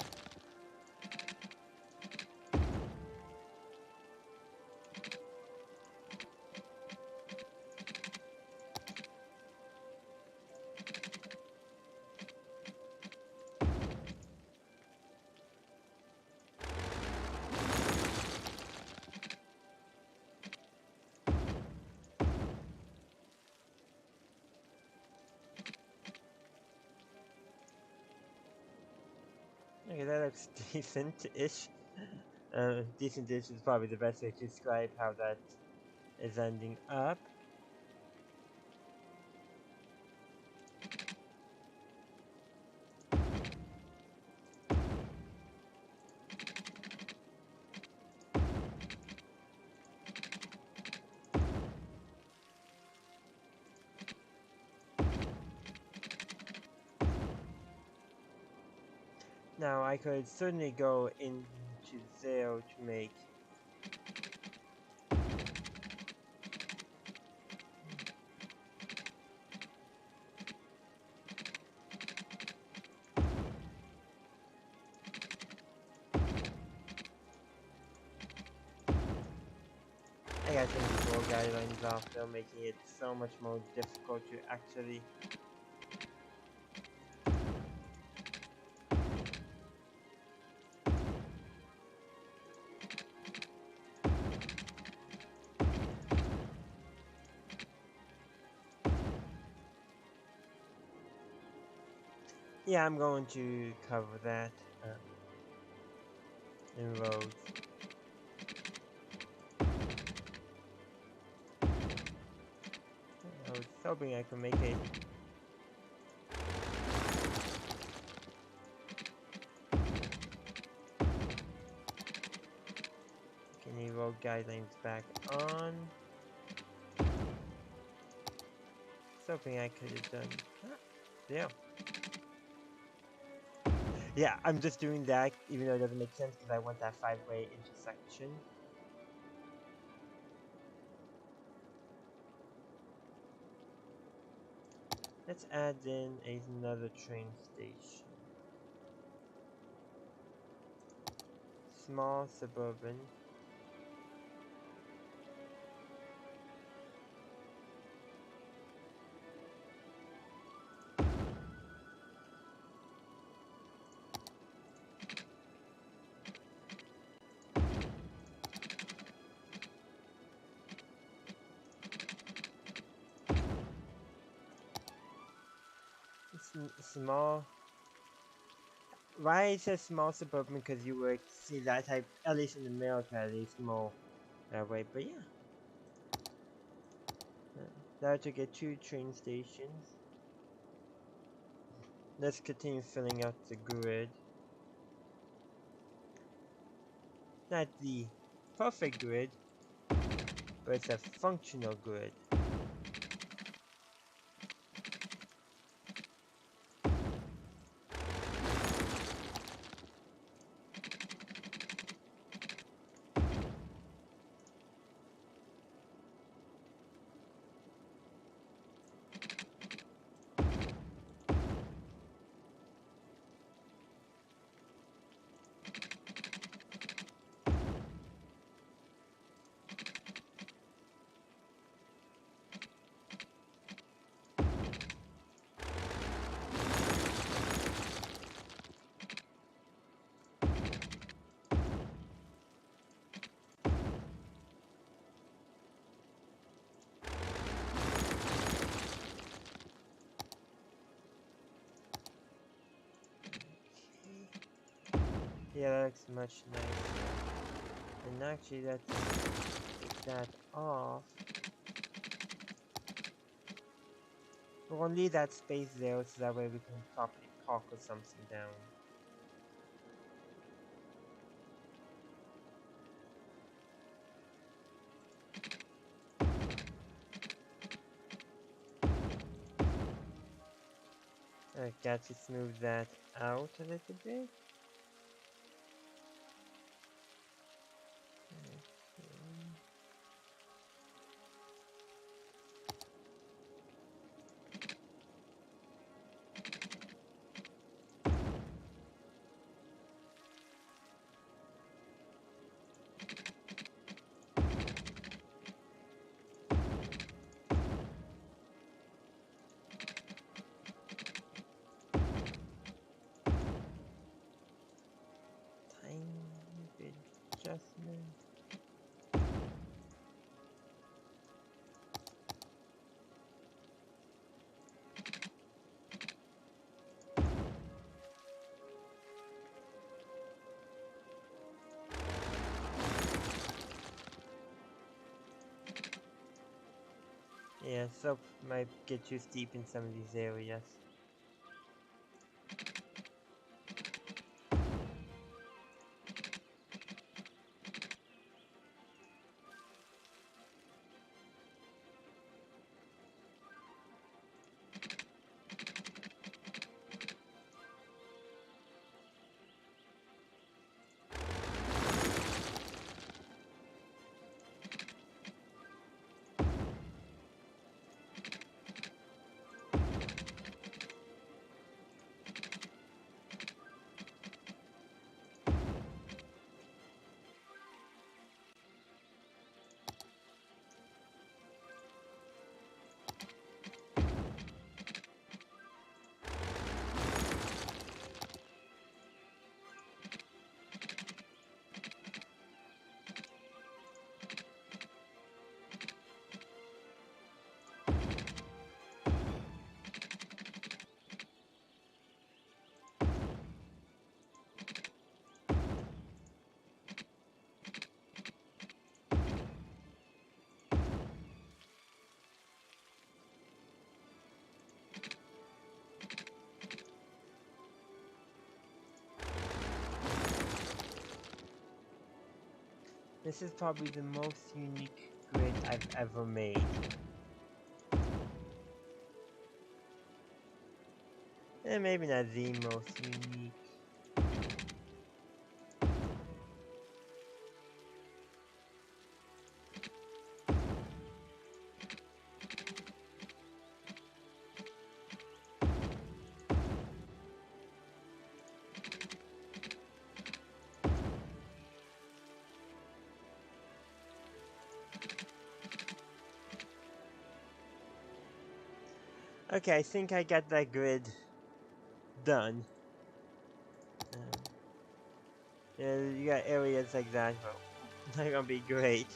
Okay, that looks decent-ish. Decent-ish is probably the best way to describe how that is ending up. Now, I could certainly go into there to make I gotta change these road guidelines off, though, making it so much more difficult to actually Yeah, I'm going to cover that in roads. I was hoping I could make it. Can you road guidelines back on? Hoping I could have done. Yeah. Yeah, I'm just doing that, even though it doesn't make sense because I want that 5-way intersection. Let's add in another train station. Small suburban. Small. Why it says small suburban? Because you would see that type, at least in America, at least small that way. But yeah, that to get 2 train stations. Let's continue filling out the grid. Not the perfect grid, but it's a functional grid. Yeah, that looks much nicer. And actually, let's take that off. We're gonna leave that space there so that way we can properly park or something down. I got to smooth that out a little bit. Tiny bit adjustment. Yeah, so might get too steep in some of these areas. This is probably the most unique grid I've ever made. And maybe not the most unique. Okay, I think I got that grid done. Yeah, you got areas like that, but not gonna be great.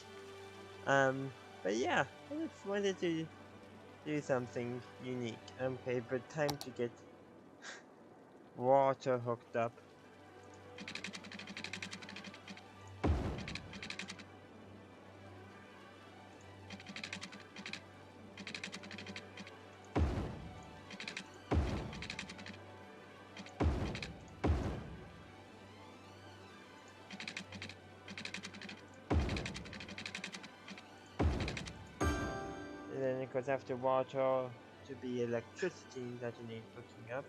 But yeah, I just wanted to do something unique. Okay, but time to get water hooked up. And then it goes after water to be electricity that you need hooking up.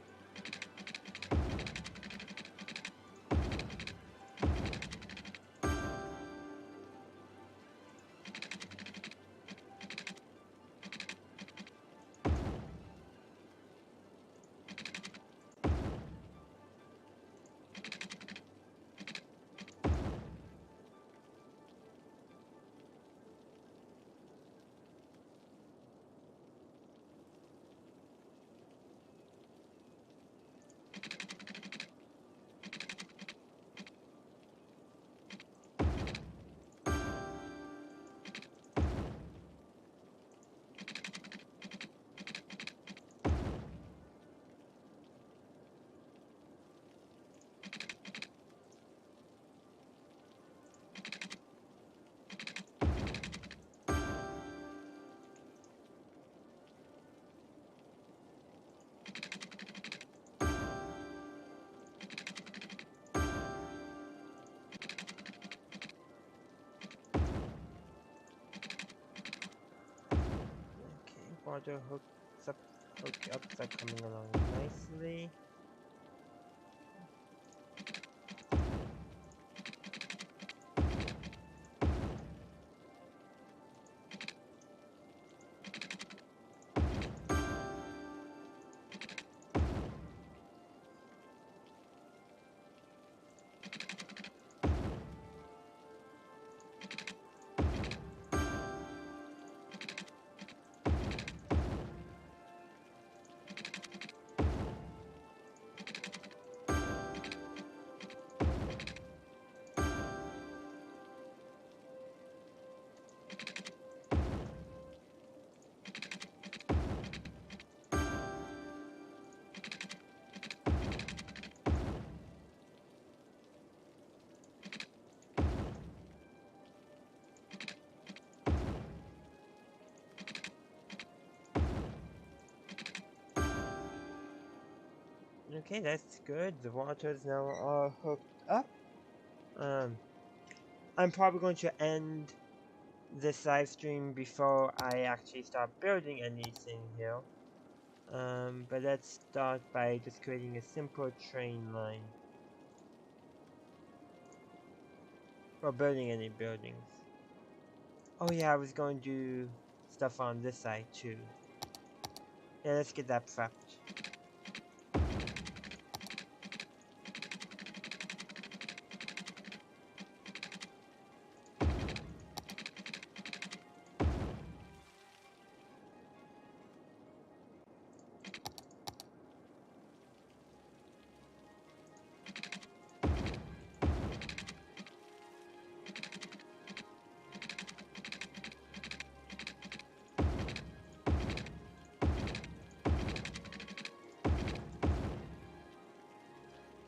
Okay, water hookups are coming along nicely. Okay, that's good. The waters now are hooked up. I'm probably going to end this live stream before I actually start building anything here. But let's start by just creating a simple train line. Or building any buildings. Oh yeah, I was going to do stuff on this side too. Yeah, let's get that prepped.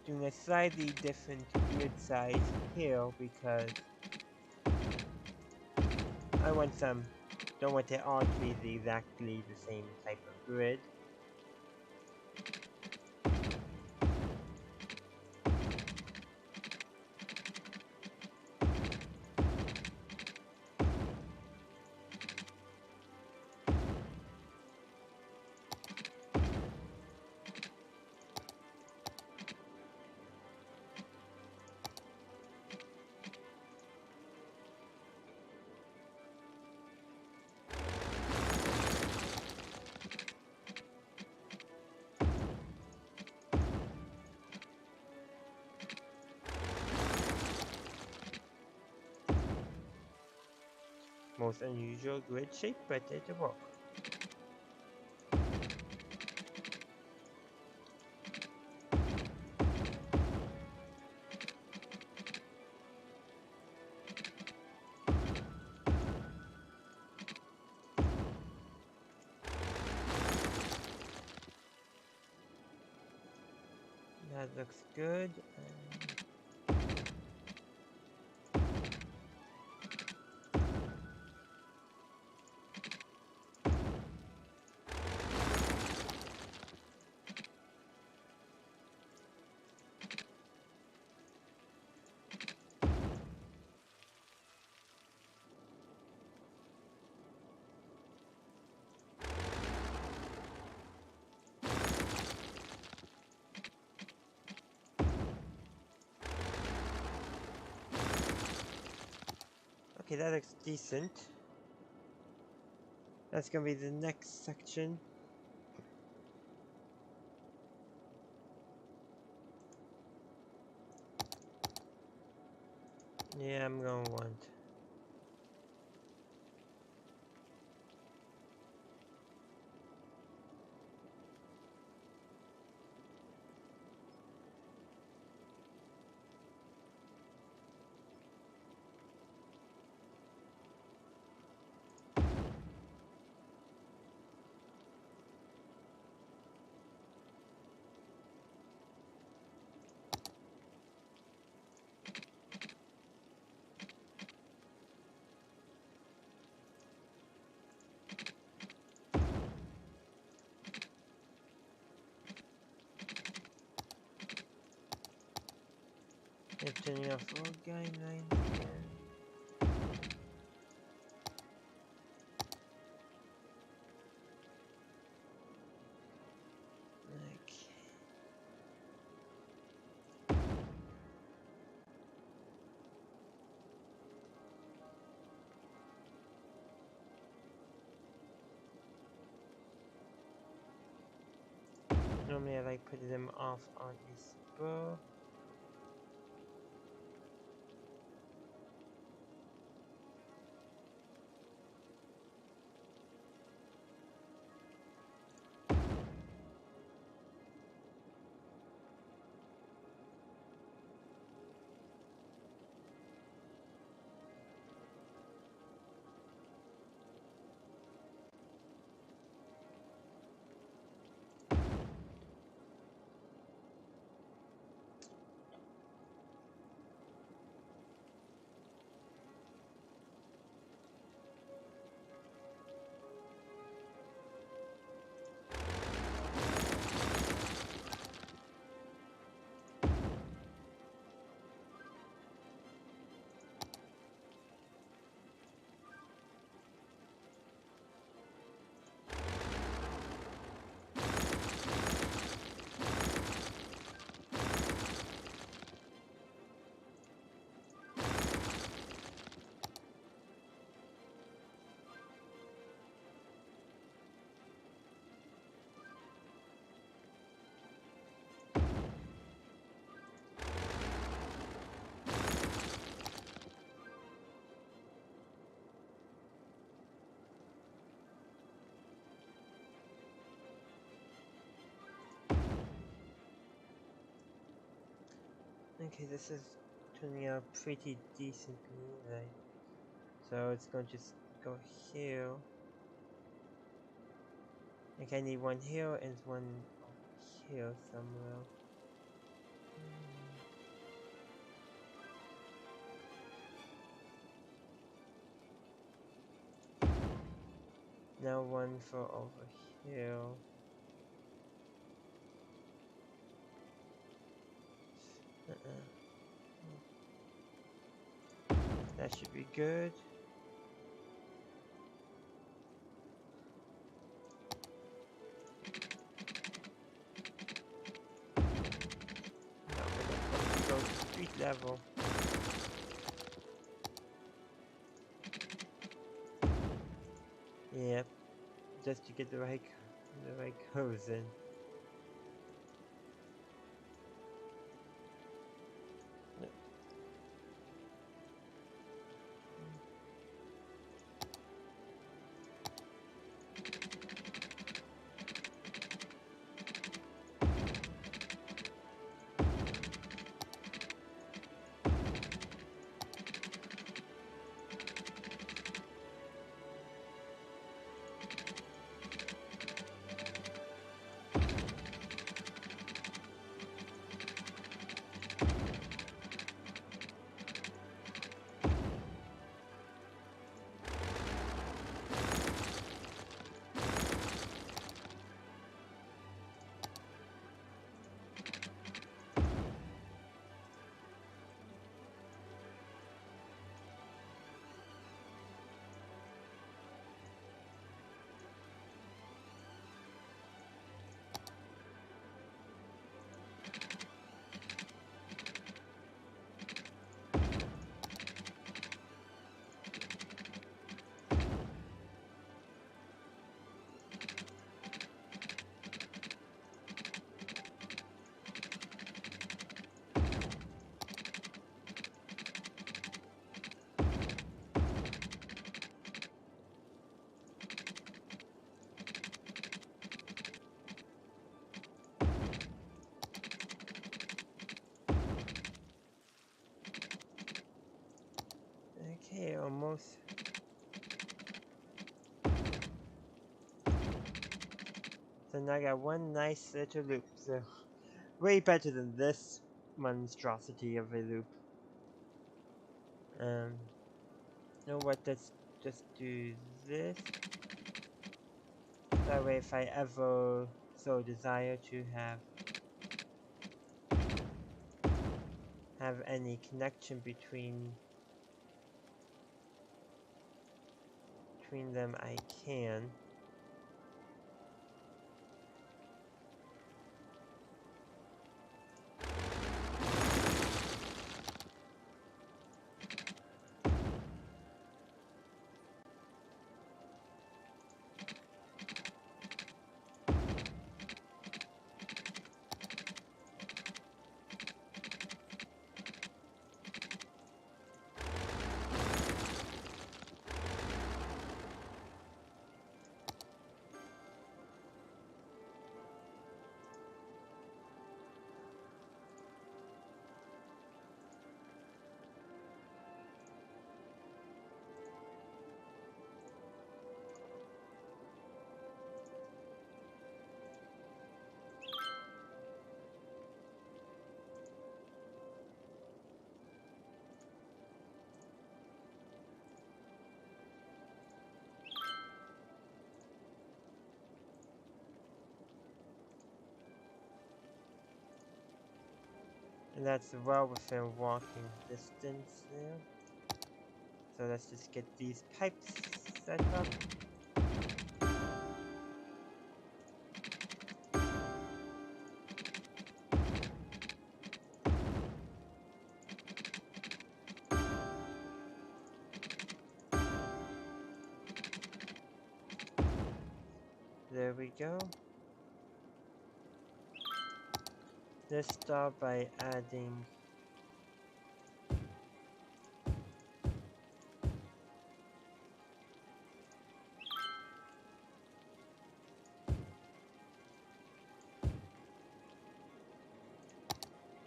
Doing a slightly different grid size here because I want don't want it all to be exactly the same type of grid. Most unusual grid shape, but it'll work. That looks good. Okay, that looks decent. That's gonna be the next section. Yeah, I'm gonna want. Yeah, turning off all guidelines again. Okay. Normally I like putting them off on a spur. Okay, this is turning out pretty decently, right? So it's going to just go here. Like I need one here and one here somewhere. Now one for over here. That should be good. Now I don't want to go to street level. Yep, just to get the right hose in. So now I got one nice little loop. So way better than this monstrosity of a loop. You know what? Let's just do this. That way, if I ever so desire to have any connection between them, I can. And that's well within walking distance now. So let's just get these pipes set up. There we go. Let's start by adding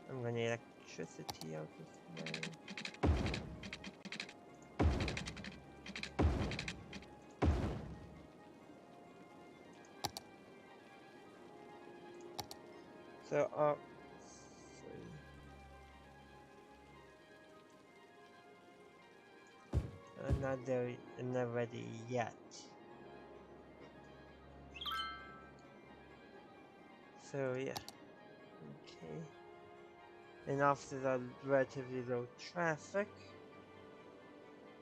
I'm gonna need electricity out this way. So I'm not there, I'm not ready yet. So yeah, okay. And offices are relatively low traffic,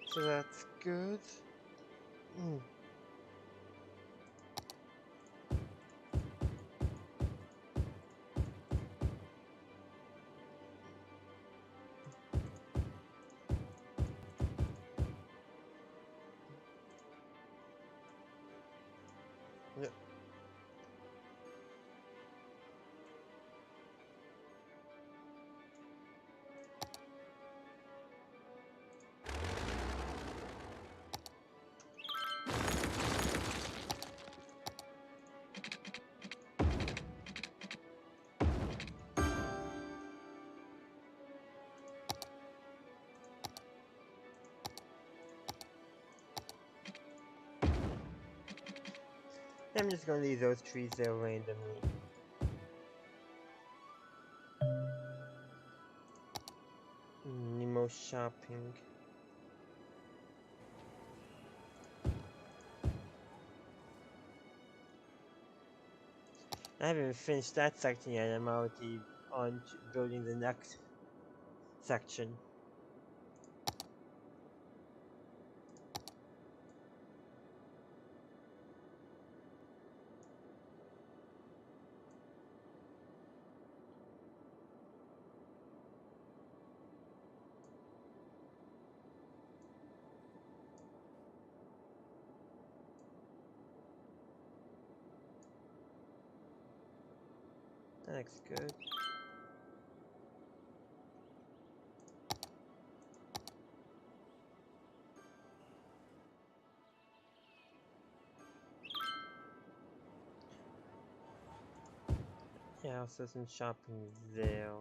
so that's good. Yep. I'm just gonna leave those trees there randomly. Nemo shopping. I haven't finished that section yet. I'm already on to building the next section. That looks good. Yeah, also some shopping there.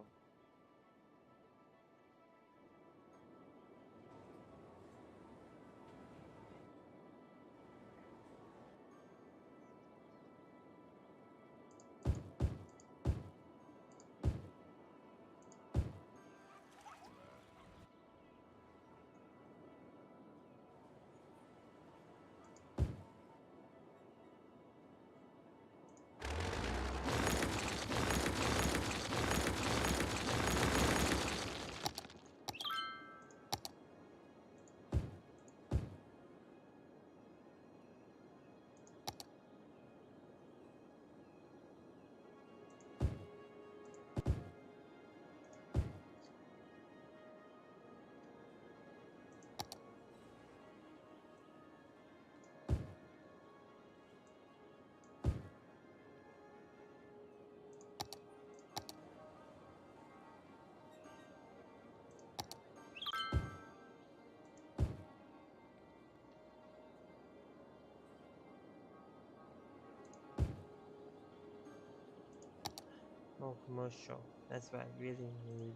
more commercial. That's what I really need.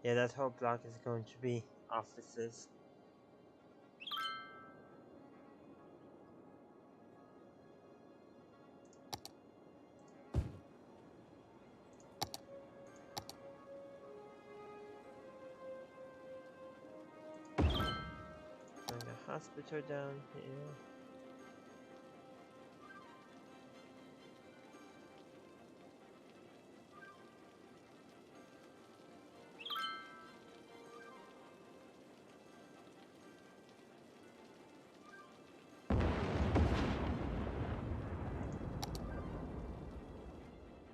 Yeah, that whole block is going to be offices. There's a hospital down here.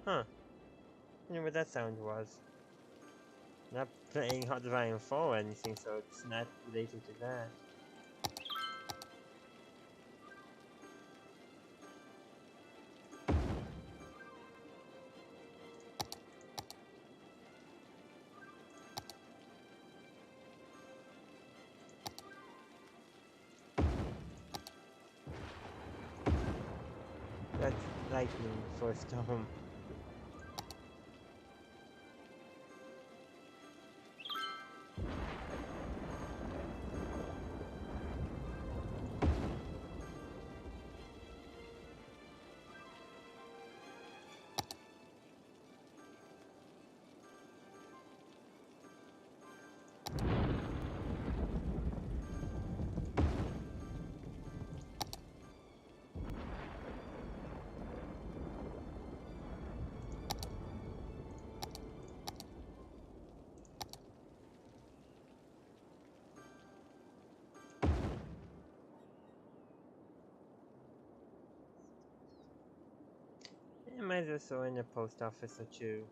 Huh. I wonder what that sound was. Not playing Hot Divine 4 or anything, so it's not related to that. That's lightning for a storm. I might as well throw in a post office or two.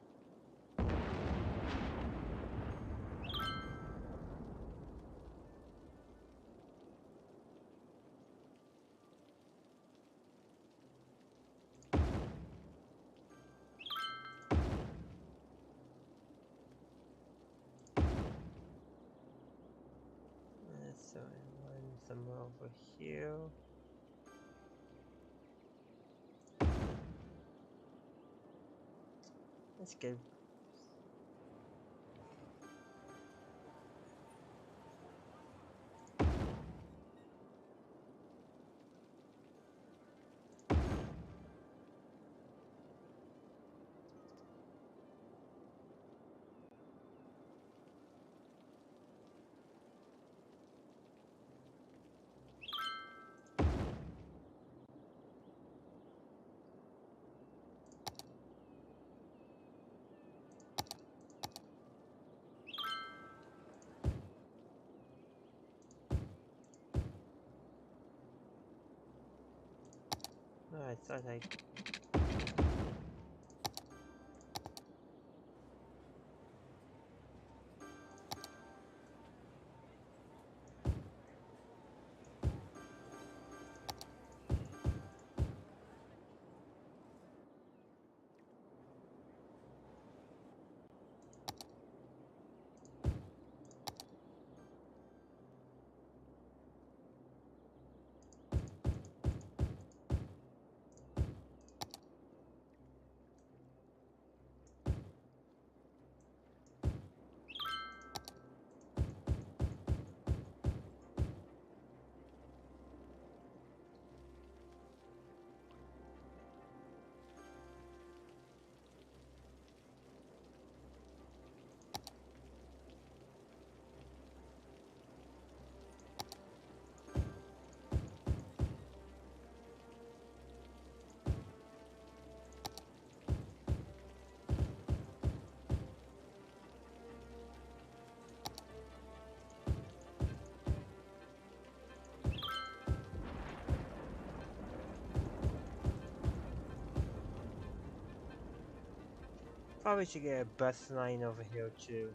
Let's throw in one somewhere over here. Let's go. Oh, I thought I... Probably should get a bus line over here too.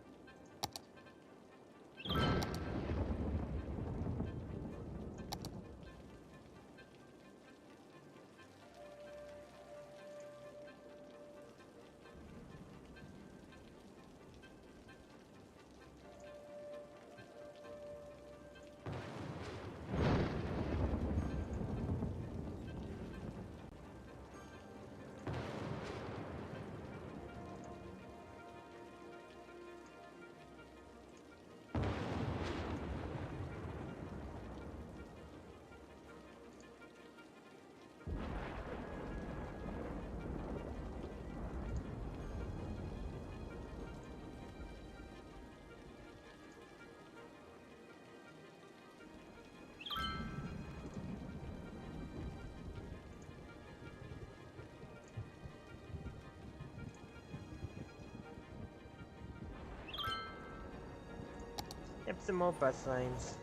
some more bus lines.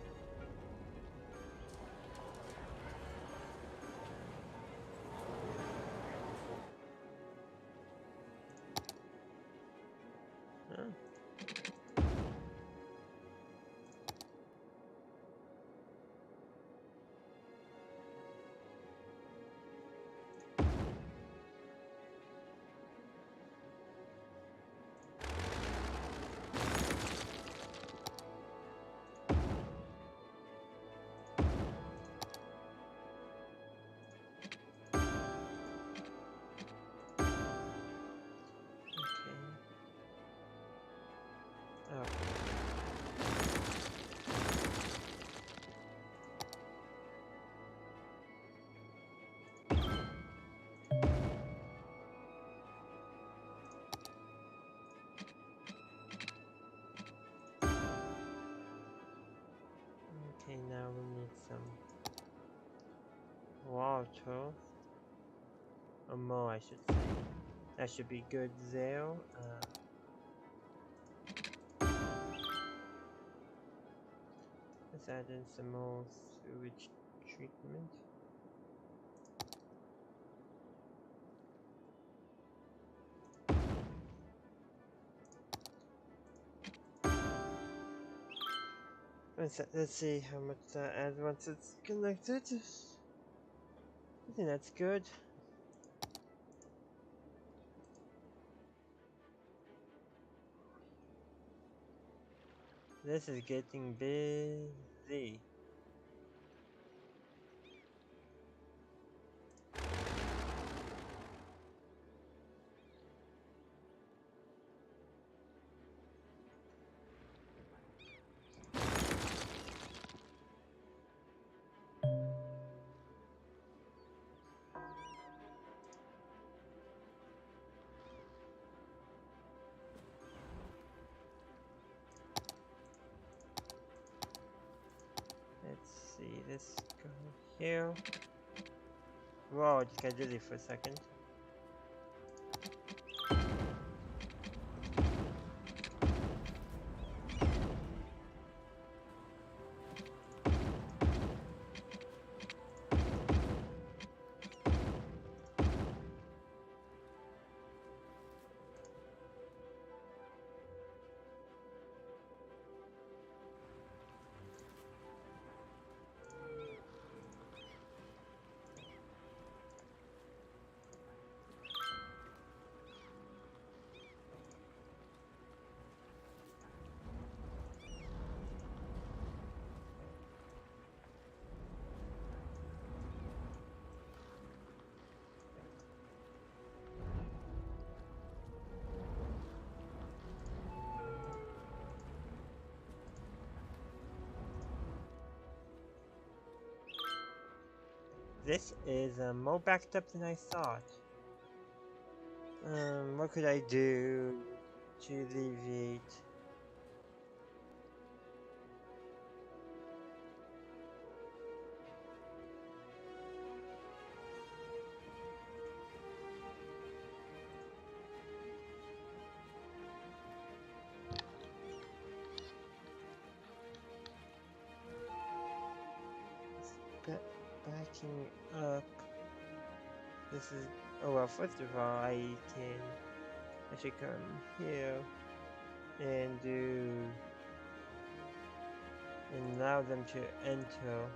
Huh? Oh. Okay, now we need some water. Or more, I should say. That should be good there. Let's add in some more sewage treatment. Let's see how much that adds once it's connected. I think that's good. This is getting busy. Let's see, this go here. Whoa, just got dizzy for a second. This is more backed up than I thought. What could I do to alleviate? Backing up. This is. Oh well, first of all, I should come here and do. And allow them to enter.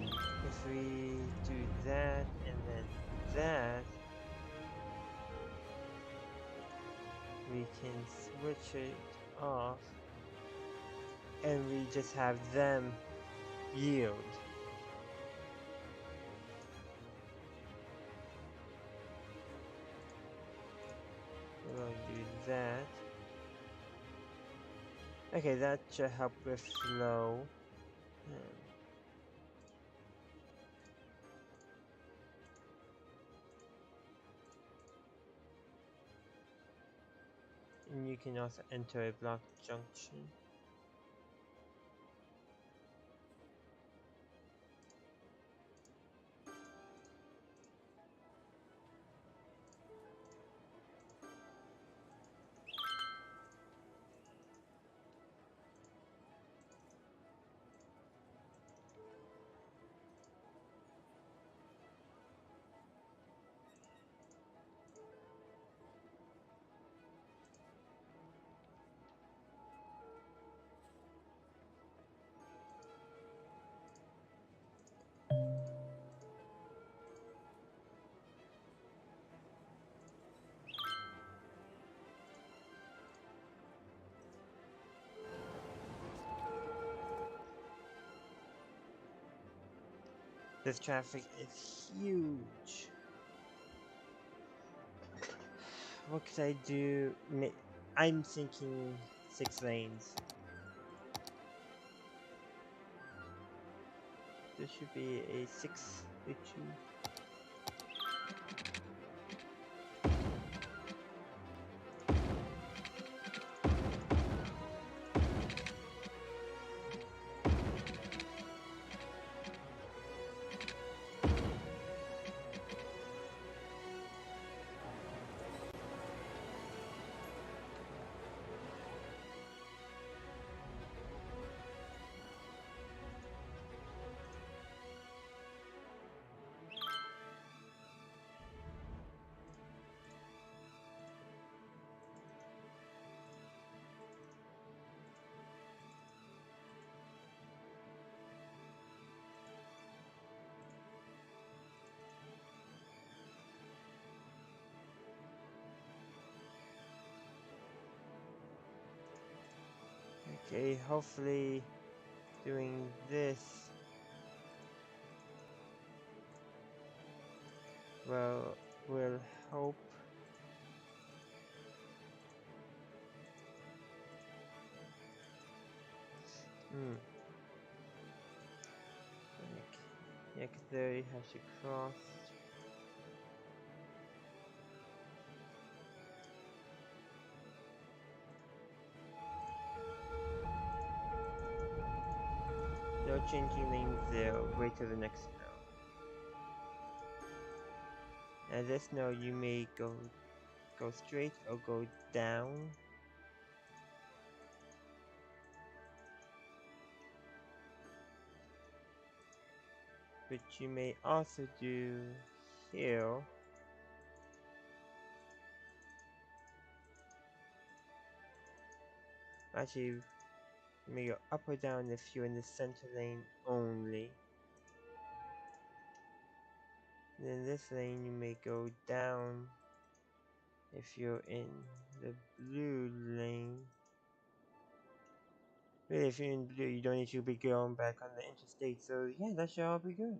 If we do that and then that, we can switch it off and we just have them yield. We'll do that. Okay, that should help with flow. And you can also enter a block junction. This traffic is huge. What could I do? I'm thinking 6 lanes. There should be a 6 issue. Okay, hopefully doing this will help. Yeah, cause there you have to cross. No changing lanes there. Wait till the next snow. Now this snow you may go straight or go down. But you may also do hill. Actually, you may go up or down if you're in the center lane only. And in this lane, you may go down if you're in the blue lane. Really, if you're in blue, you don't need to be going back on the interstate, so yeah, that should all be good.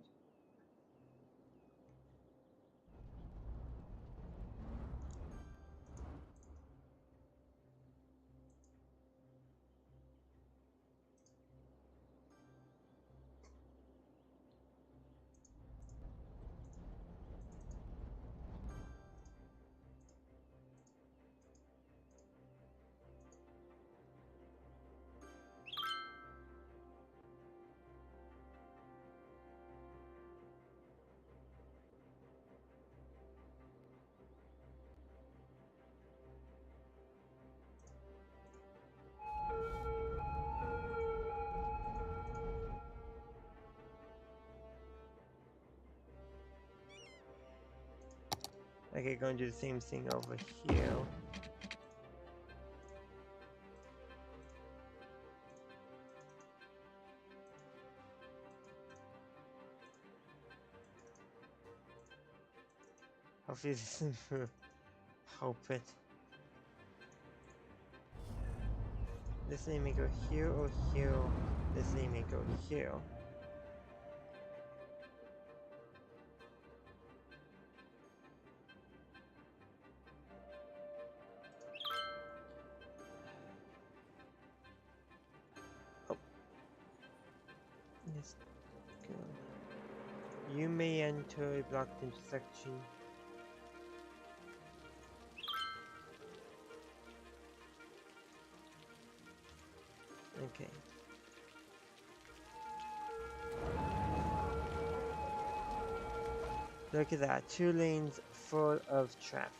Okay, gonna do the same thing over here. Hopefully this will help it. This lane may go here or here. This lane may go here. Oh. Let's go. You may enter a blocked intersection. Okay. Look at that, 2 lanes full of traffic.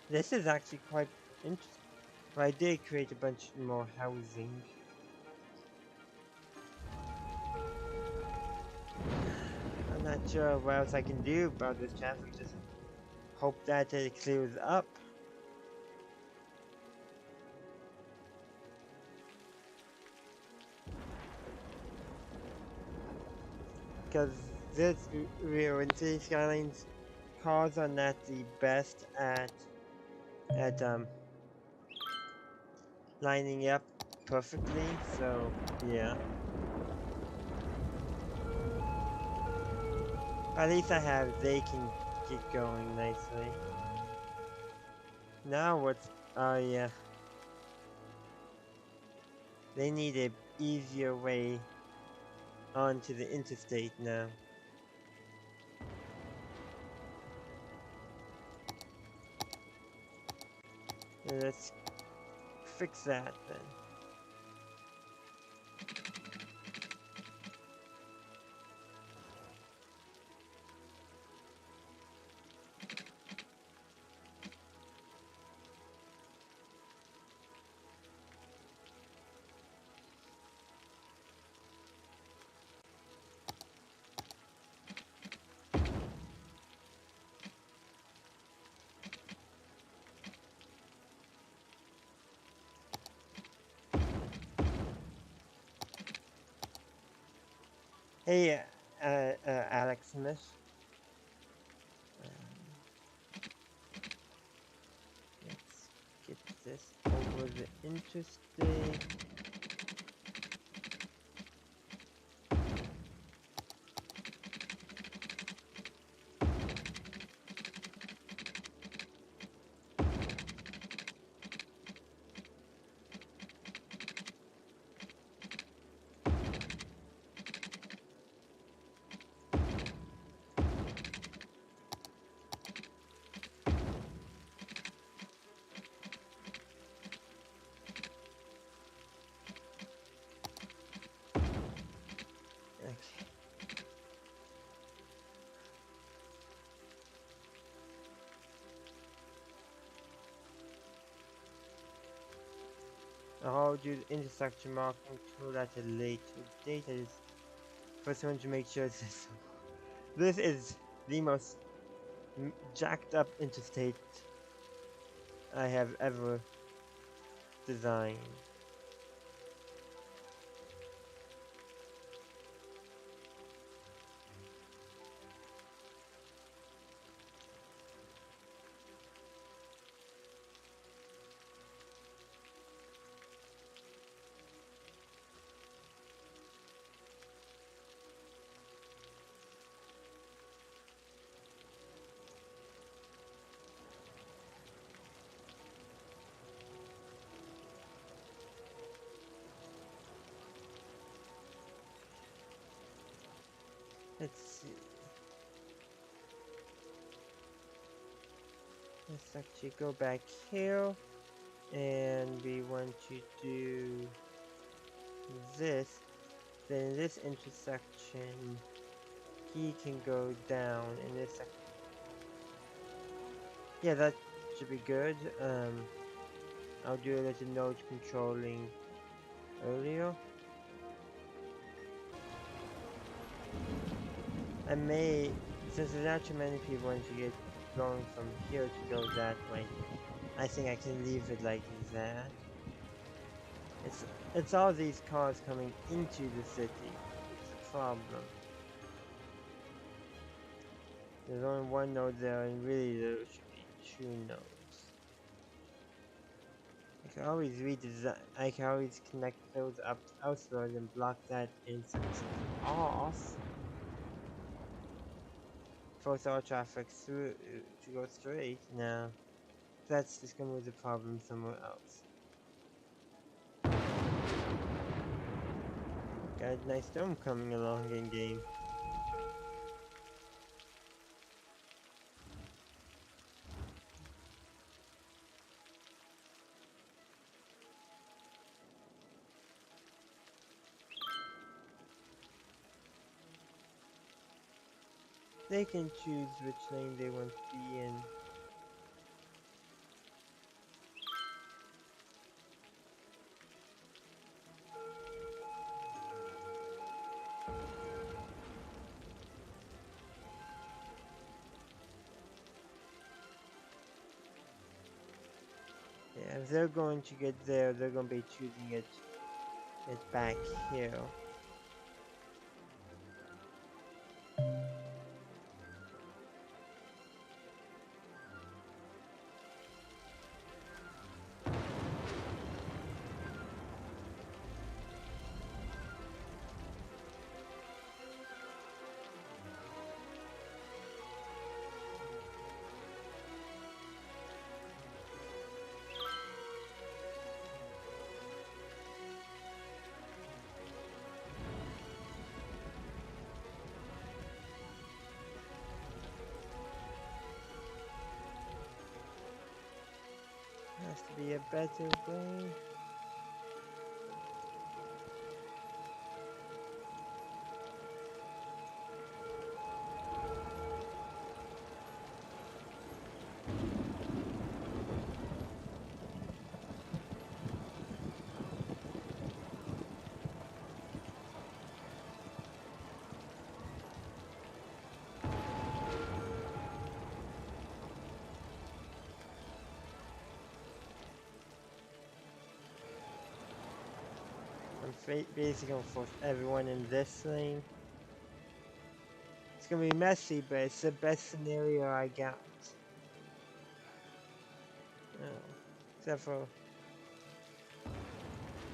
This is actually quite interesting. But I did create a bunch more housing. I'm not sure what else I can do about this traffic, just hope that it clears up. Because this real in City Skylines, cars are not the best at lining up perfectly, so yeah. At least they can get going nicely. Now what's, oh yeah. They need a easier way onto the interstate now. Let's fix that then. Hey, Alex Smith. Let's get this over the interstate. Okay. I'll do the intersection marking tool at a later date. I just first want to make sure this is the most jacked up interstate I have ever designed. Let's see. Let's actually go back here, and we want to do this. Then in this intersection, he can go down in this section. Yeah, that should be good. I'll do a little node controlling earlier. I may, since there's not too many people want to get going from here to go that way, I think I can leave it like that. It's all these cars coming into the city. It's a problem. There's only one node there, and really there should be two nodes. I can always redesign. I can always connect those up outwards and block that intersection off. Force all traffic through to go straight. Now, that's just gonna be the problem somewhere else. Got a nice dome coming along in game. They can choose which lane they want to be in. Yeah, if they're going to get there, they're going to be choosing it back here. has to be a better way. I'm basically gonna force everyone in this lane. It's gonna be messy, but it's the best scenario I got. Oh, except for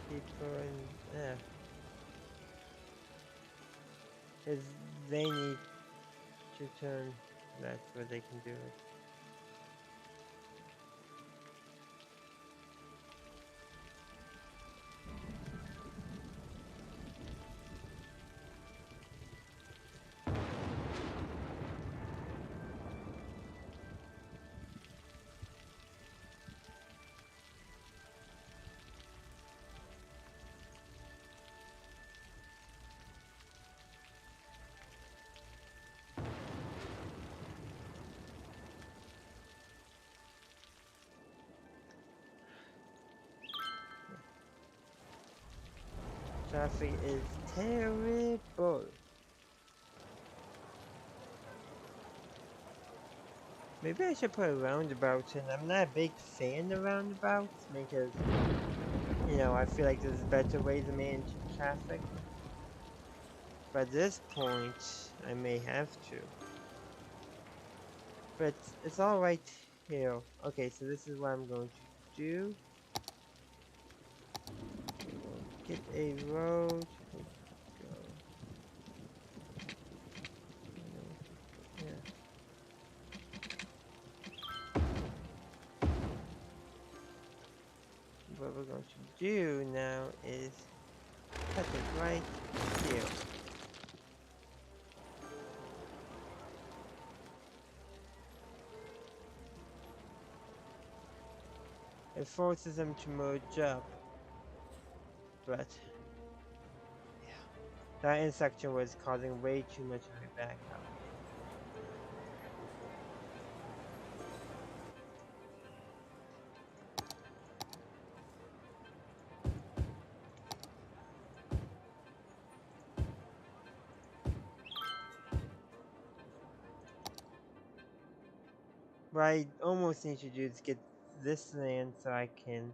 people in because they need to turn. That's what they can do. Traffic is terrible. Maybe I should put a roundabout in. I'm not a big fan of roundabouts because, you know, I feel like there's better ways to manage traffic. But at this point, I may have to. But it's all right here. Okay, so this is what I'm going to do. Get a road. Go. Yeah. What we're going to do now is cut it right here. It forces them to merge up. But yeah, that intersection was causing way too much of a backup. What I almost need to do is get this land so I can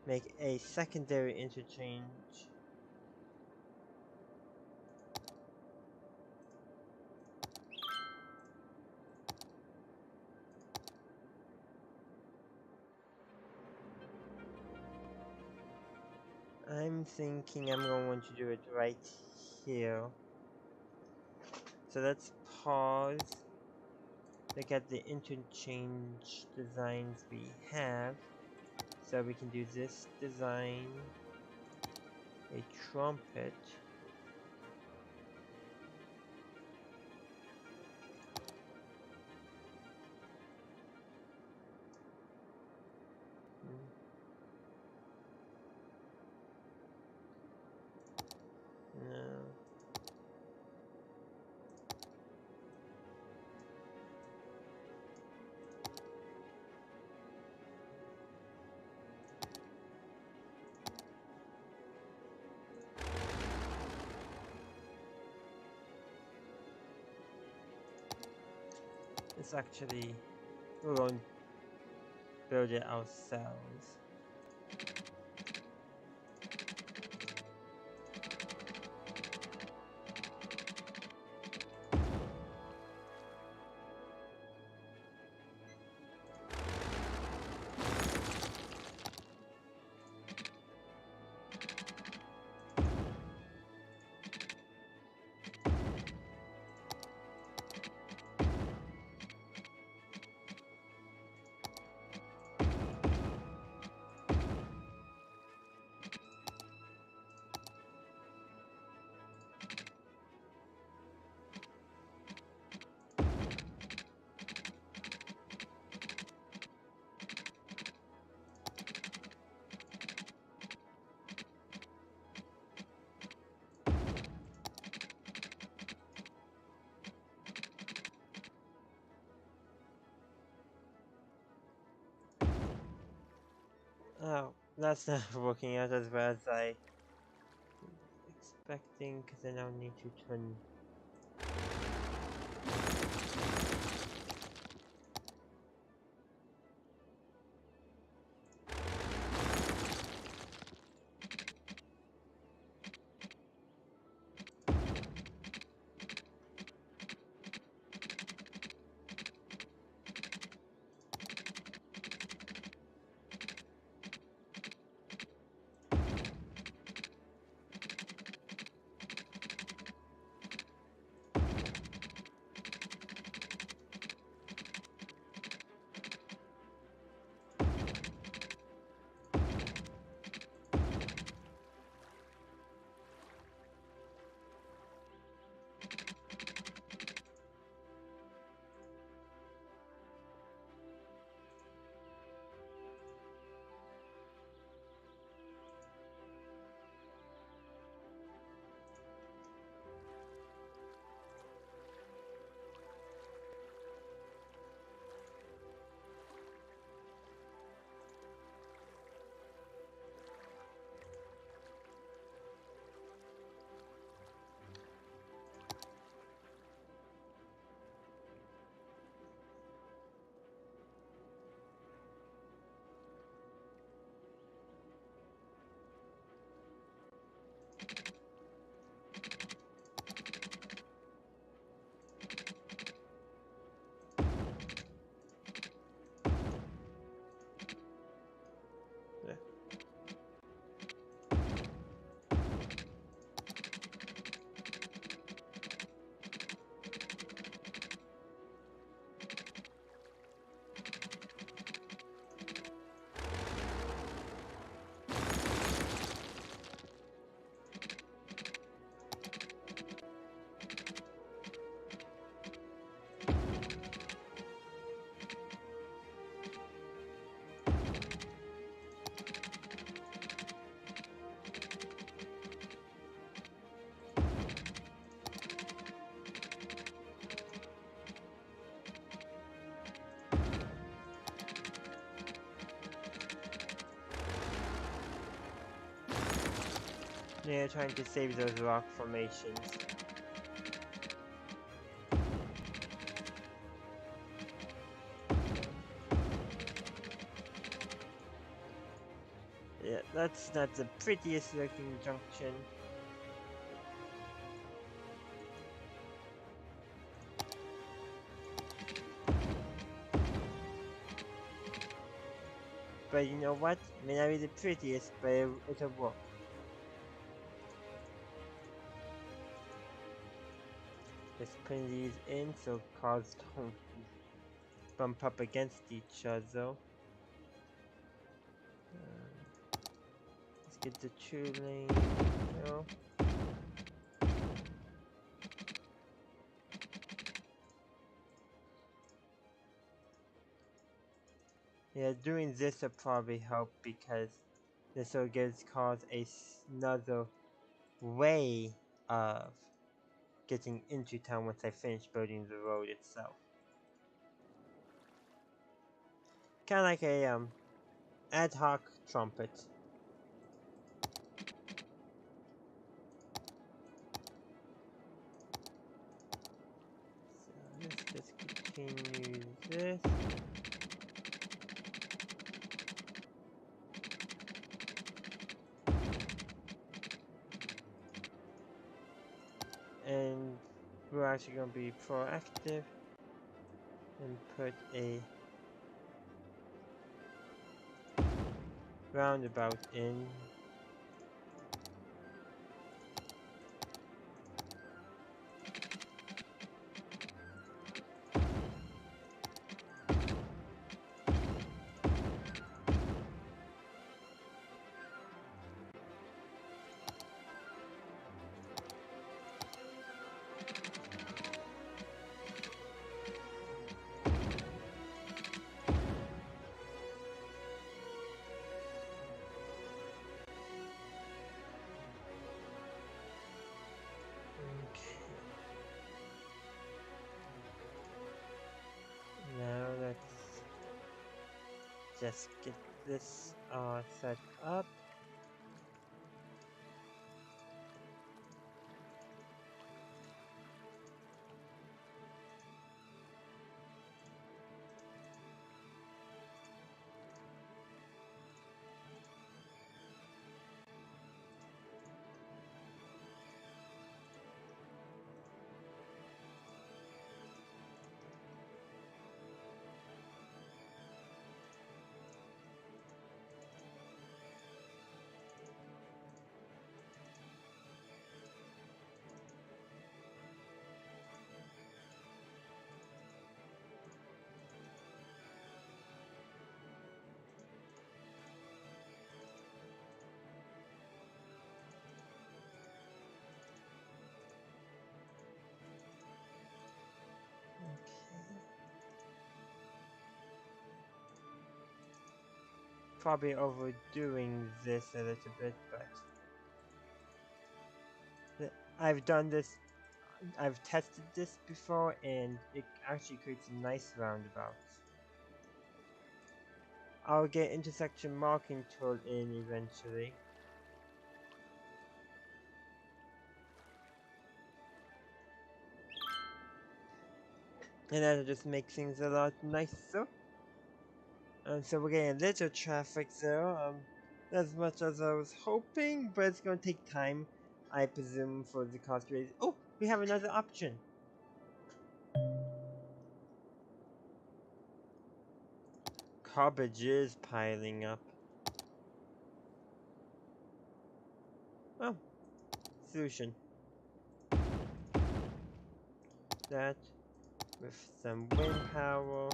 make a secondary interchange. I'm thinking I'm going to want to do it right here. So let's pause. Look at the interchange designs we have. So we can do this design, a trumpet. No. It's actually, we're going to build it ourselves. That's not working out as well as I was expecting, because I now need to turn. Yeah, trying to save those rock formations. Yeah, that's not the prettiest looking junction. But you know what? It may not be the prettiest, but it'll work. Just putting these in so cars don't bump up against each other. Let's get the 2 lane. No. Yeah, doing this will probably help because this will give cars another way of getting into town once I finish building the road itself. Kind of like a ad hoc trumpet. So let's just continue this. And we're actually going to be proactive and put a roundabout in. Now let's just get this set up. Probably overdoing this a little bit, but I've done this, I've tested this before, and it actually creates a nice roundabout. I'll get intersection marking tool in eventually. And that'll just make things a lot nicer. So we're getting a little traffic there, not as much as I was hoping, but it's going to take time, I presume, for the cost raise. Oh, we have another option. Garbage is piling up. Oh, solution. That with some wind power.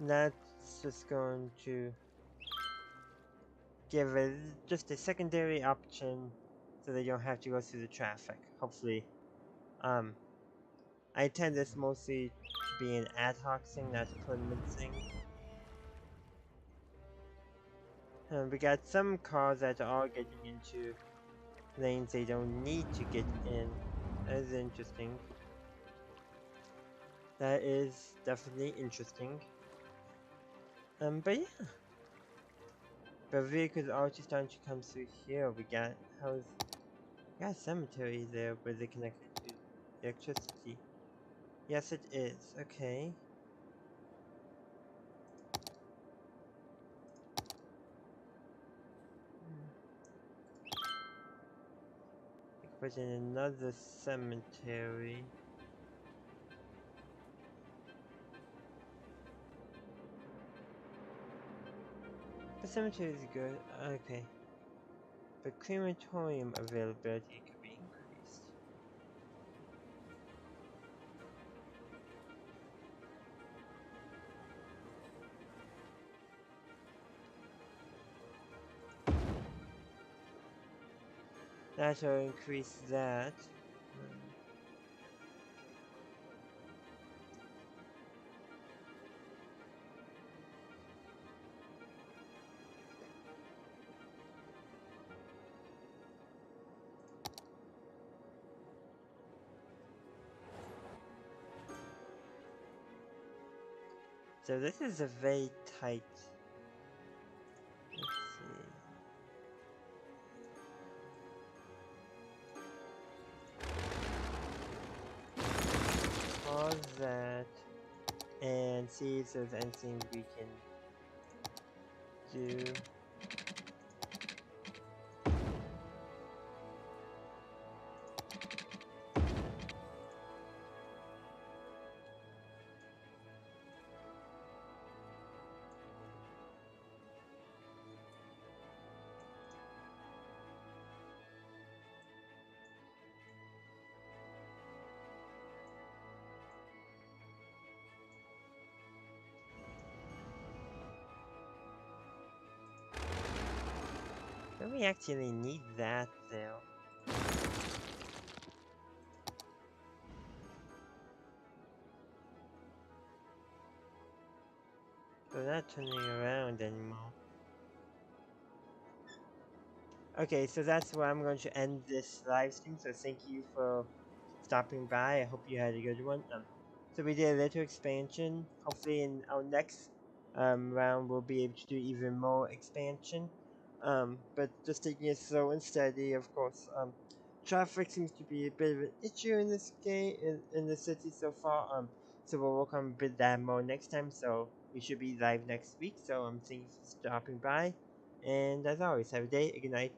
That's just going to give it just a secondary option so that you don't have to go through the traffic. Hopefully, I intend this mostly to be an ad hoc thing, not a permanent thing. We got some cars that are getting into lanes they don't need to get in. That is interesting. That is definitely interesting. But yeah. But vehicles are just starting to come through here. We got a cemetery there where they connected to electricity. Yes, it is. Okay. Put in another cemetery. The cemetery is good. Okay. But crematorium availability could be increased. That'll increase that. So this is a very tight. Let's see. Pause that and see if there's anything we can do. Do we actually need that though? So not turning around anymore. Okay, so that's where I'm going to end this live stream. So thank you for stopping by. I hope you had a good one. So we did a little expansion. Hopefully in our next round we'll be able to do even more expansion. But just taking it slow and steady, of course. Traffic seems to be a bit of an issue in this game in the city so far. So we'll work on a bit that more next time. So we should be live next week. So thank you for stopping by. And as always, have a day, a good night.